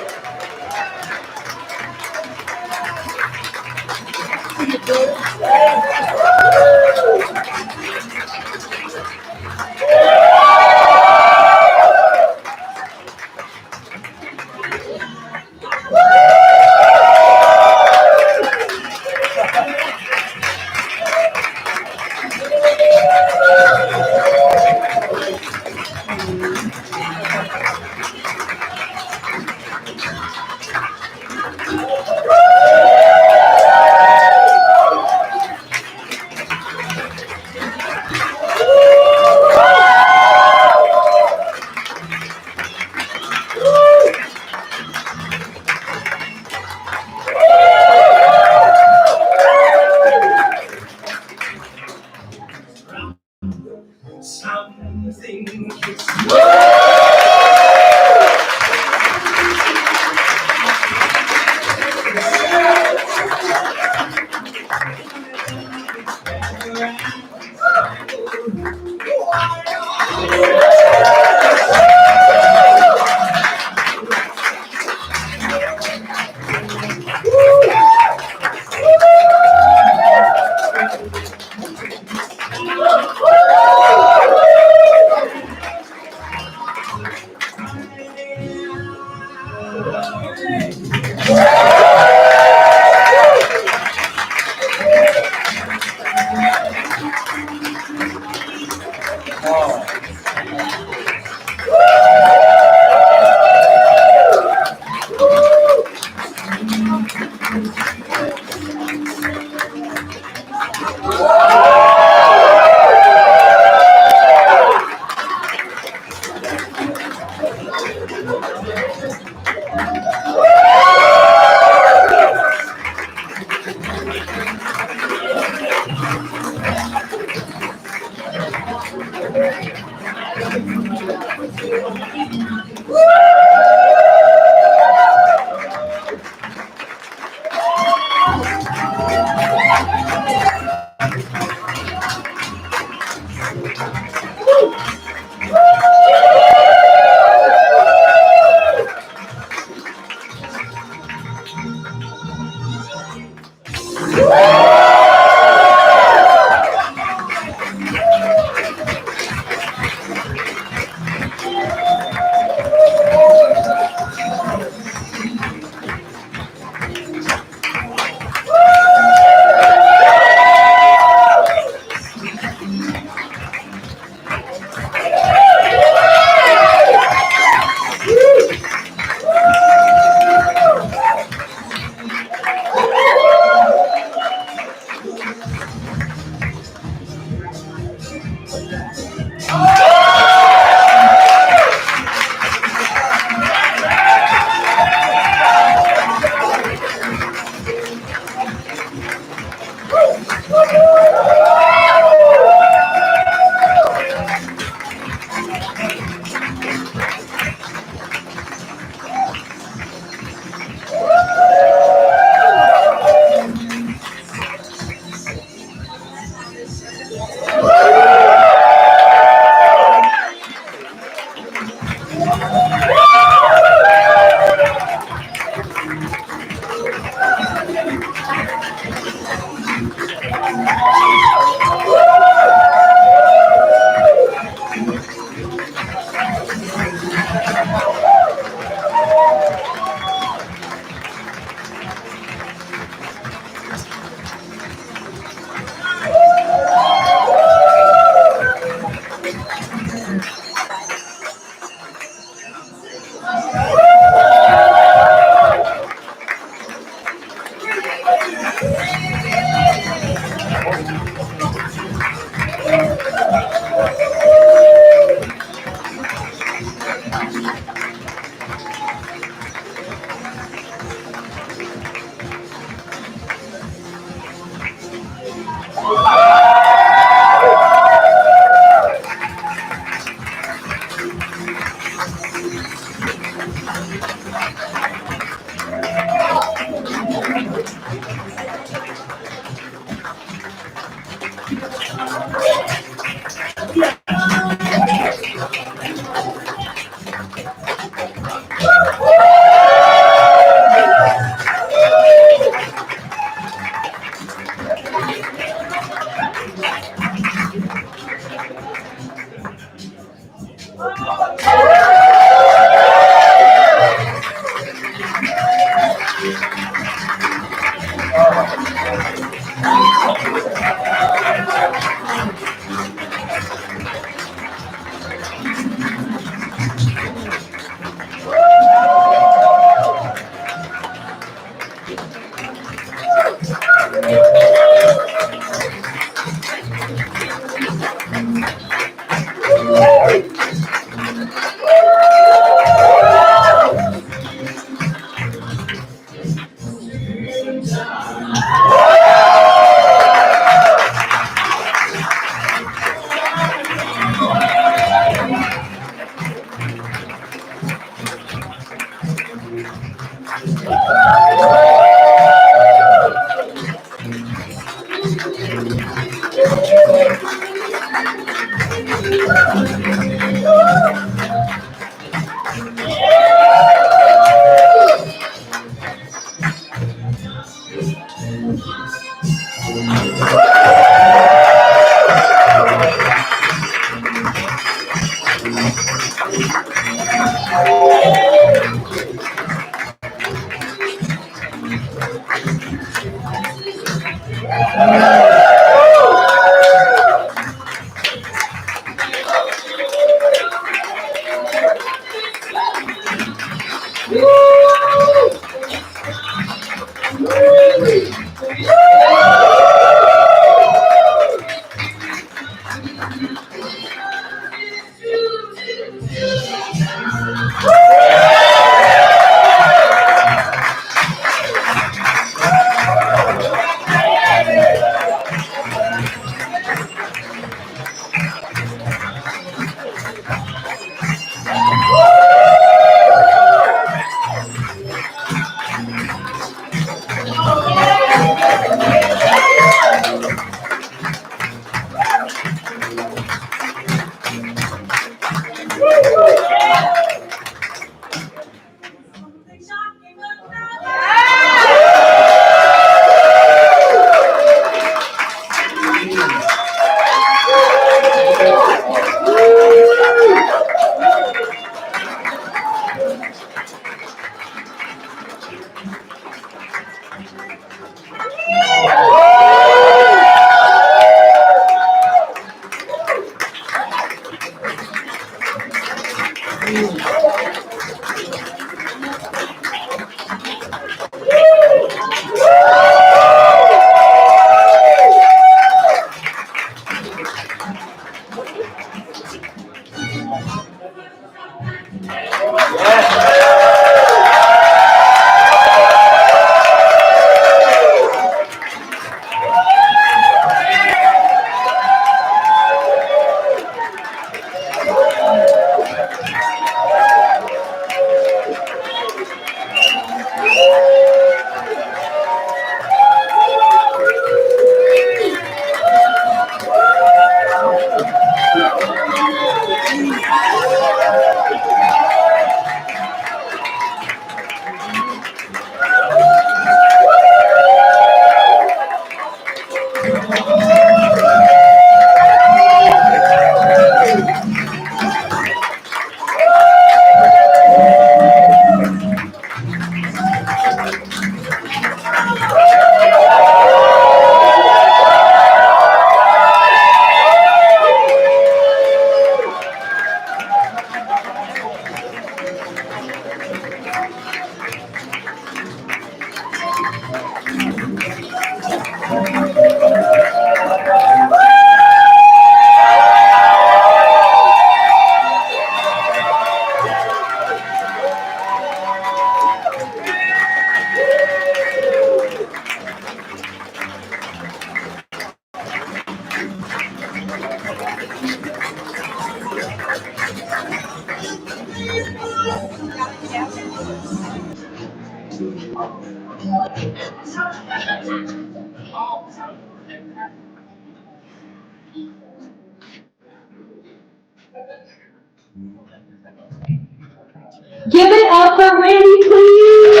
Give it up for Randy, please.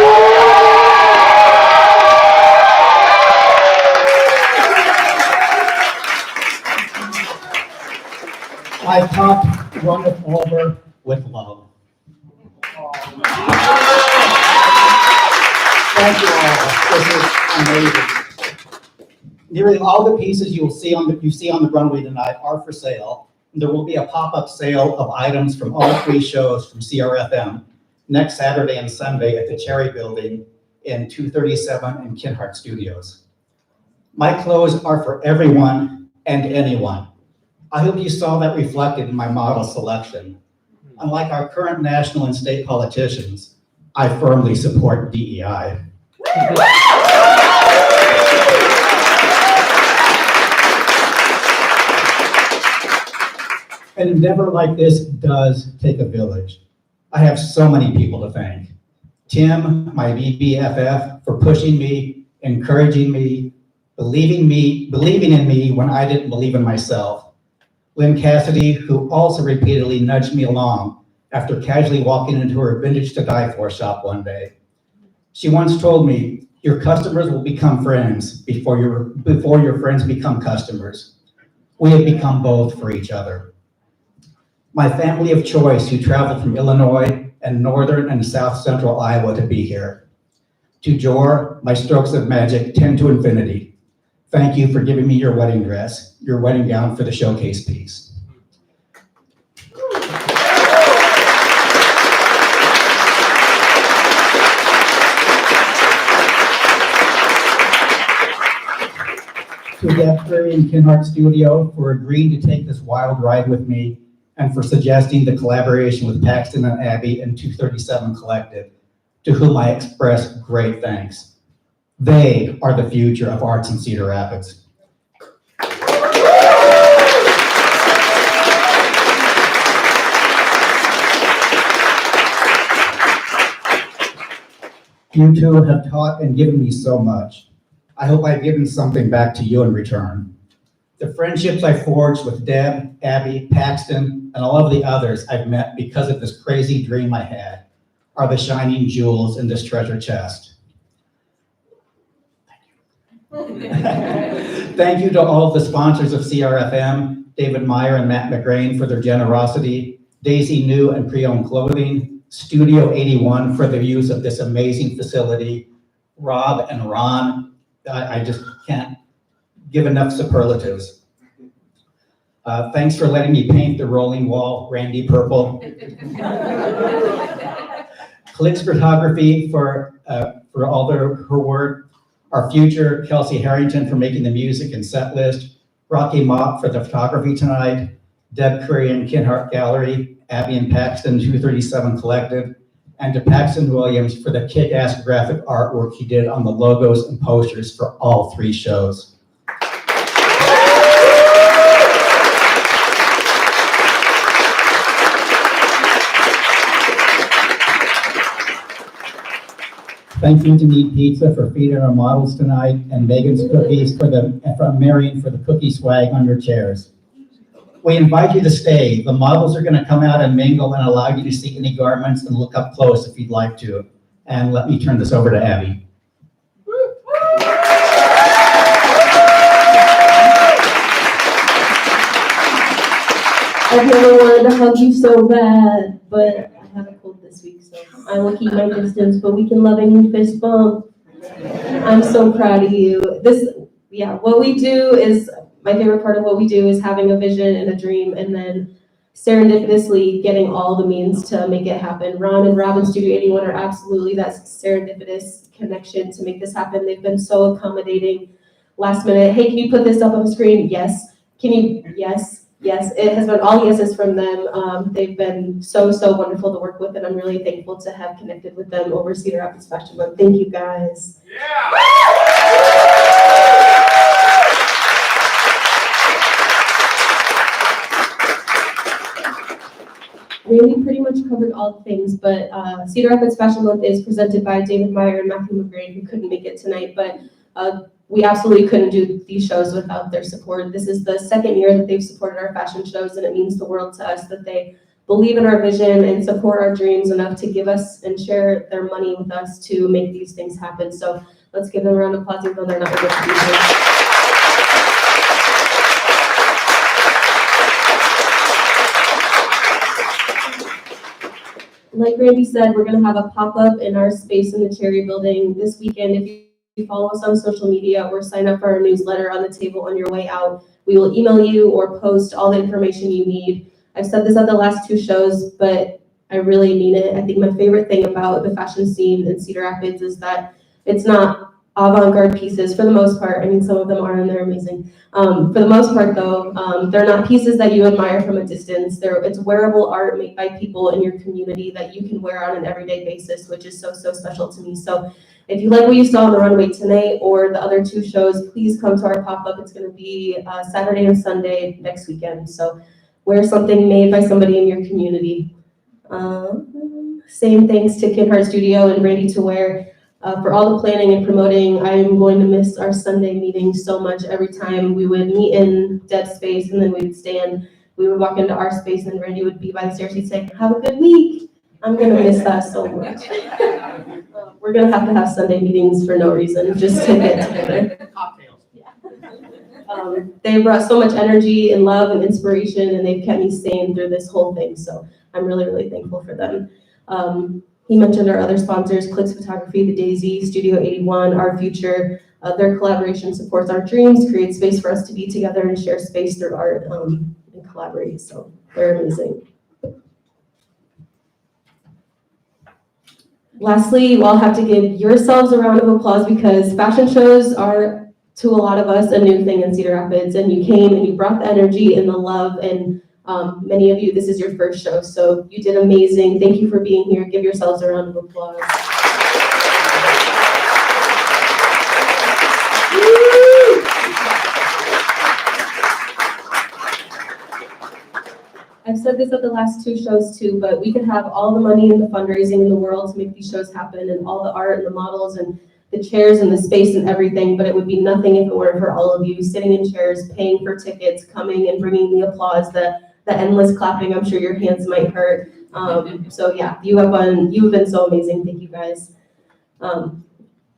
I pop runneth over with love. Thank you all. This is amazing. Nearly all the pieces you see on the runway tonight are for sale. There will be a pop-up sale of items from all three shows from CRFM next Saturday and Sunday at the Cherry Building in 237 in Kinhart Studios. My clothes are for everyone and anyone. I hope you saw that reflected in my model selection. Unlike our current national and state politicians, I firmly support DEI. An endeavor like this does take a village. I have so many people to thank. Tim, my BBFF, for pushing me, encouraging me, believing in me when I didn't believe in myself. Lynn Cassidy, who also repeatedly nudged me along after casually walking into her Vintage to Die For shop one day. She once told me, your customers will become friends before your friends become customers. We have become both for each other. My family of choice who traveled from Illinois and northern and south central Iowa to be here. To Jor, my strokes of magic 10 to infinity. Thank you for giving me your wedding dress, your wedding gown for the showcase piece. To Deb Curry and Kinhart Studio for agreeing to take this wild ride with me and for suggesting the collaboration with Paxton and Abby and 237 Collective, to whom I express great thanks. They are the future of arts in Cedar Rapids. You two have taught and given me so much. I hope I've given something back to you in return. The friendships I forged with Deb, Abby, Paxton, and all of the others I've met because of this crazy dream I had are the shining jewels in this treasure chest. Thank you to all of the sponsors of CRFM, David Meyer and Matt McGrain for their generosity, Daisy New and Pre-Owned Clothing, Studio 81 for the use of this amazing facility, Rob and Ron, I just can't give enough superlatives. Thanks for letting me paint the rolling wall Randy purple. Clicks Photography for all her work. Our future, Kelsey Harrington, for making the music and set list, Rocky Mott for the photography tonight, Deb Curry and Kinhart Gallery, Abby and Paxton 237 Collective, and to Paxton Williams for the kick-ass graphic artwork he did on the logos and posters for all three shows. Thank you to Need Pizza for feeding our models tonight, and Megan's Cookies from Marion for the cookie swag on your chairs. We invite you to stay. The models are going to come out and mingle and allow you to see any garments and look up close if you'd like to. And let me turn this over to Abby. I've never wanted to hug you so bad, but I have a cold this week, so I will keep my distance, but we can lovingly fist bump. I'm so proud of you. What we do is, my favorite part of what we do is having a vision and a dream, and then serendipitously getting all the means to make it happen. Ron and Rob in Studio 81 are absolutely that serendipitous connection to make this happen. They've been so accommodating. Last minute, hey, can you put this up on the screen? Yes. Can you? Yes. Yes, it has been all yeses from them. They've been so wonderful to work with, and I'm really thankful to have connected with them over Cedar Rapids Fashion Month. Thank you, guys. Yeah. Randy pretty much covered all the things, but Cedar Rapids Fashion Month is presented by David Meyer and Matthew McGrain, who couldn't make it tonight, but we absolutely couldn't do these shows without their support. This is the second year that they've supported our fashion shows, and it means the world to us that they believe in our vision and support our dreams enough to give us and share their money with us to make these things happen. So let's give them a round of applause even though they're not able to be here. like Randy said, we're going to have a pop-up in our space in the Cherry Building this weekend. If you follow us on social media or sign up for our newsletter on the table on your way out, we will email you or post all the information you need. I've said this at the last 2 shows, but I really mean it. I think my favorite thing about the fashion scene in Cedar Rapids is that it's not avant-garde pieces for the most part. I mean, some of them are and they're amazing. For the most part though, they're not pieces that you admire from a distance. It's wearable art made by people in your community that you can wear on an everyday basis, which is so, so special to me. So if you like what you saw on the runway tonight or the other 2 shows, please come to our pop-up. It's gonna be Saturday and Sunday next weekend. So wear something made by somebody in your community. Same thanks to Kid Heart Studio and Randy2Wear for all the planning and promoting. I am going to miss our Sunday meetings so much. Every time we would meet in dead space and then we would stand, we would walk into our space and Randy would be by the stairs. He'd say, "Have a good week." I'm gonna miss that so much. We're gonna have Sunday meetings for no reason, just to get together. Cocktails. They brought so much energy and love and inspiration, and they've kept me sane through this whole thing. So I'm really, really thankful for them. He mentioned our other sponsors, Clicks Photography, The Daisy, Studio 81, Our Future. Their collaboration supports our dreams, creates space for us to be together and share space through art and collaborate. So they're amazing. Lastly, you all have to give yourselves a round of applause because fashion shows are, to a lot of us, a new thing in Cedar Rapids, and you came and you brought the energy and the love, and many of you, this is your first show, so you did amazing. Thank you for being here. Give yourselves a round of applause. I've said this at the last 2 shows too, but we could have all the money and the fundraising in the world to make these shows happen and all the art and the models and the chairs and the space and everything, but it would be nothing if it weren't for all of you sitting in chairs, paying for tickets, coming and bringing the applause, the endless clapping. I'm sure your hands might hurt. So yeah, you've been so amazing. Thank you guys.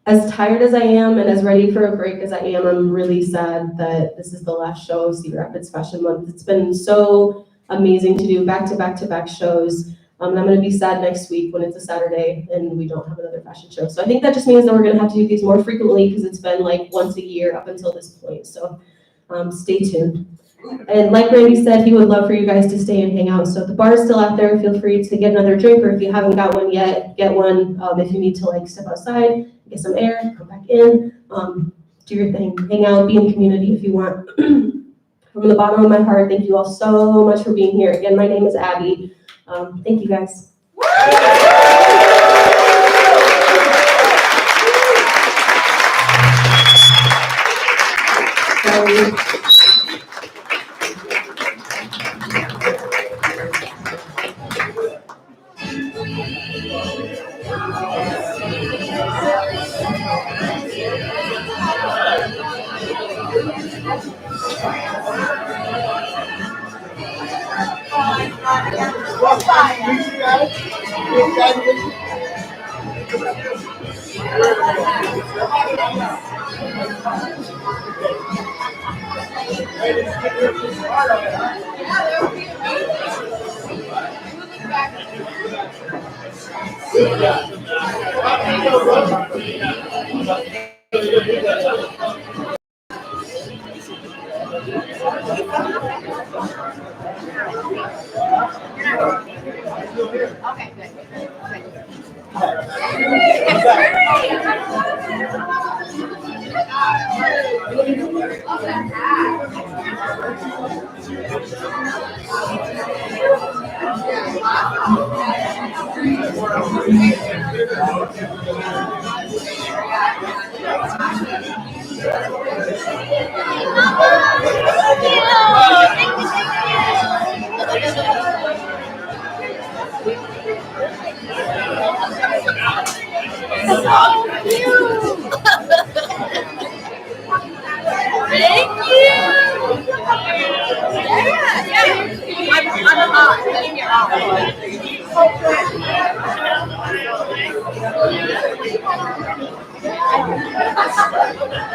As tired as I am and as ready for a break as I am, I'm really sad that this is the last show of Cedar Rapids Fashion Month. It's been so amazing to do back-to-back-to-back shows. And I'm going to be sad next week when it's a Saturday and we don't have another fashion show. So I think that just means that we're going to have to do these more frequently because it's been like once a year up until this point. So stay tuned. And like Randy said, he would love for you guys to stay and hang out. So the bar is still out there. Feel free to get another drink, or if you haven't got one yet, get one. If you need to like step outside, get some air, come back in, do your thing, hang out, be in community if you want. From the bottom of my heart, thank you all so much for being here. Again, my name is Abby. Thank you guys.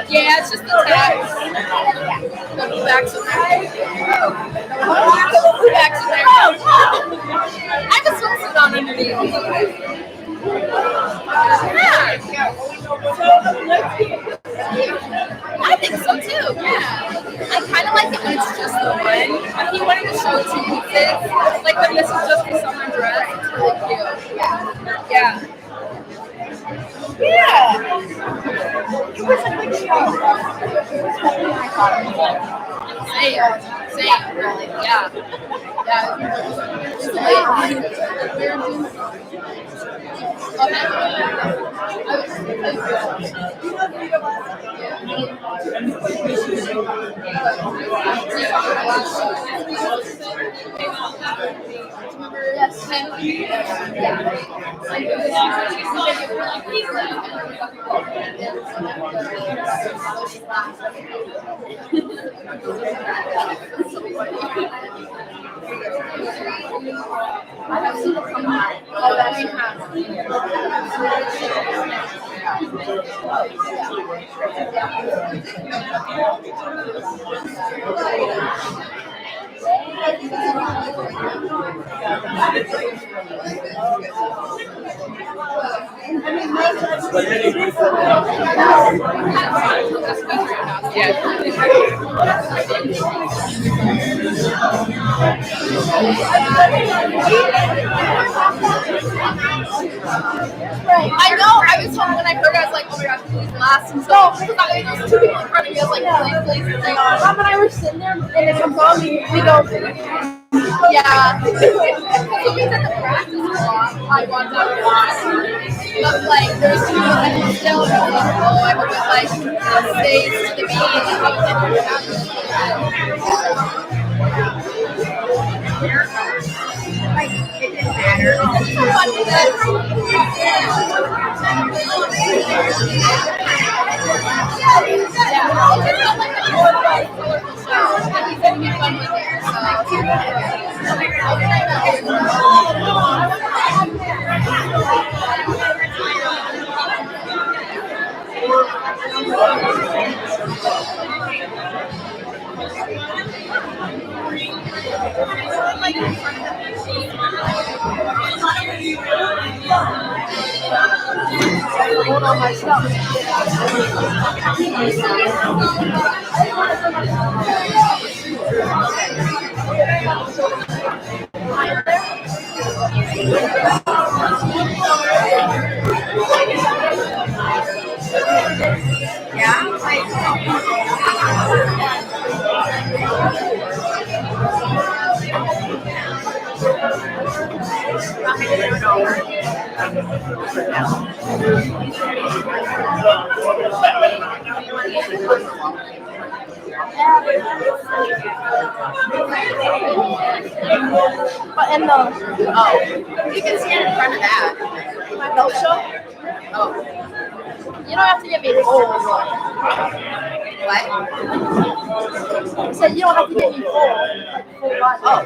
Yeah, it's just the text. The blue bags in there. The blue bags in there. I have a swimsuit on underneath. I think so too, yeah. I kind of like it when it's just the one. If you wanted to show two pieces, like when this is just the summer dress, it's really cute. Yeah. Yeah. It was a good show. Same, really, yeah. I know. I was told when I heard, I was like, oh my gosh, please last. And so, because there was two people in front of me, I was like, please, and they are. Mom and I were sitting there, and it comes on, we go, yeah. So we did the practice a lot. I walked out a lot. But, like, there's two people that can still go, oh, I hope it, like, stays to the beat, and how it happens. Like, it didn't matter. It's so fun with it. Hold on my stuff. But in the you can stand in front of that. No show? Oh. You don't have to get me full. What? I said you don't have to get me full. Full body. Oh.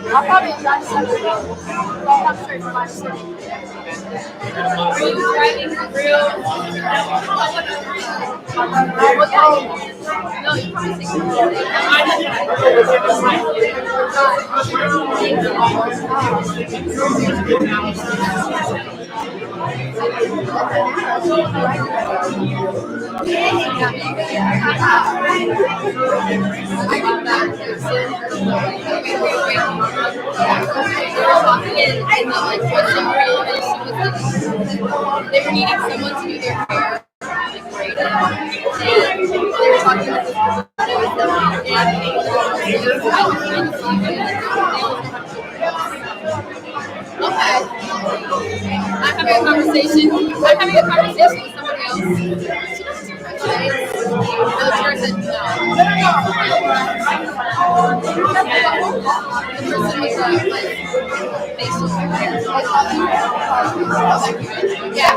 I'll probably drive 7 minutes. I'll come straight from my city. Are you driving through? No, you probably think they were needing someone to do their hair. Great. And they were talking about this. Okay. I'm having a conversation. I'm having a conversation with somebody else. She doesn't do crochet. The person, no. The person was like facial hair. Yeah.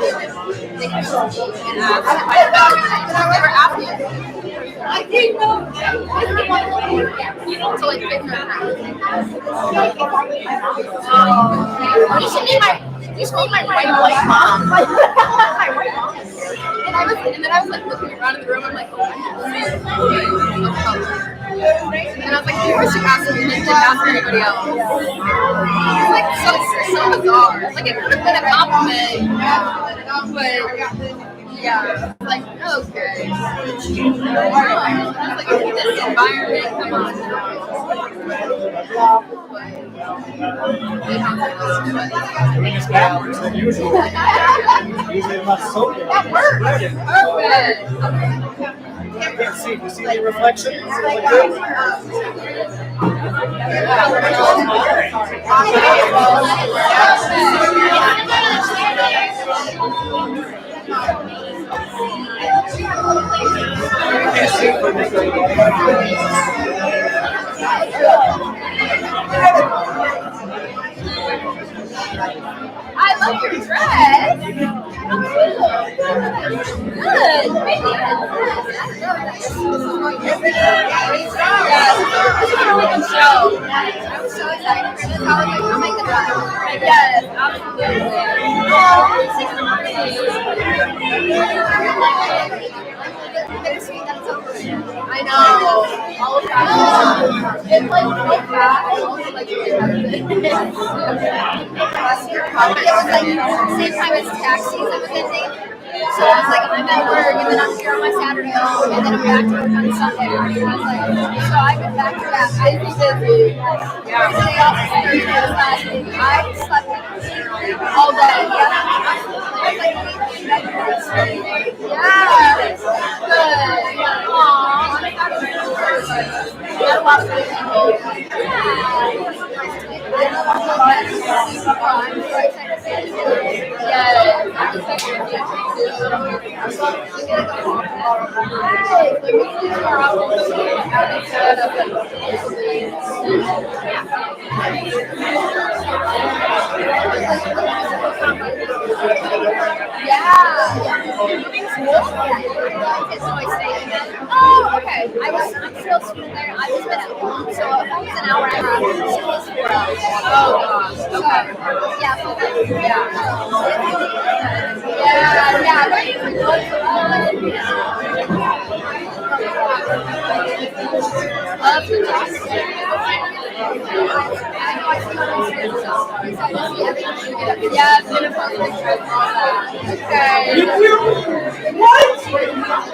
They came up to me and asked if I never asked me. I didn't know. To like fix her hair. You should meet my white mom. And then I was like looking around in the room. I'm like, oh, and I was like, of course you asked me, and then didn't ask anybody else. It's like so bizarre. Like it could have been a compliment, but. Yeah, like, okay. I was like, in this environment, come on. Usually my soap. That works. Perfect. I can't see. You see the reflection? I love your dress. How cute. Good. Show. I was so excited for this. I was like, oh my god. Yes, absolutely. I know. All of that. It's like so fast. Also, like, it was like same time as tax season was ending. So I was like, I'm at work, and then I'm here on my Saturday off, and then I'm back to work on Sunday. And I was like, so I've been back to that busy. Yeah. Today off is Thursday, I slept all day. I was like, yeah, good. Aww, I had a lot of people. I'm so excited. Yes, I'm excited. Oh, okay. I'm still a student there. I've just been at home, so if I was an hour and a half, it was 4 hours. Oh gosh. Okay. Yeah. Yeah, it's been a fun trip. Okay. What?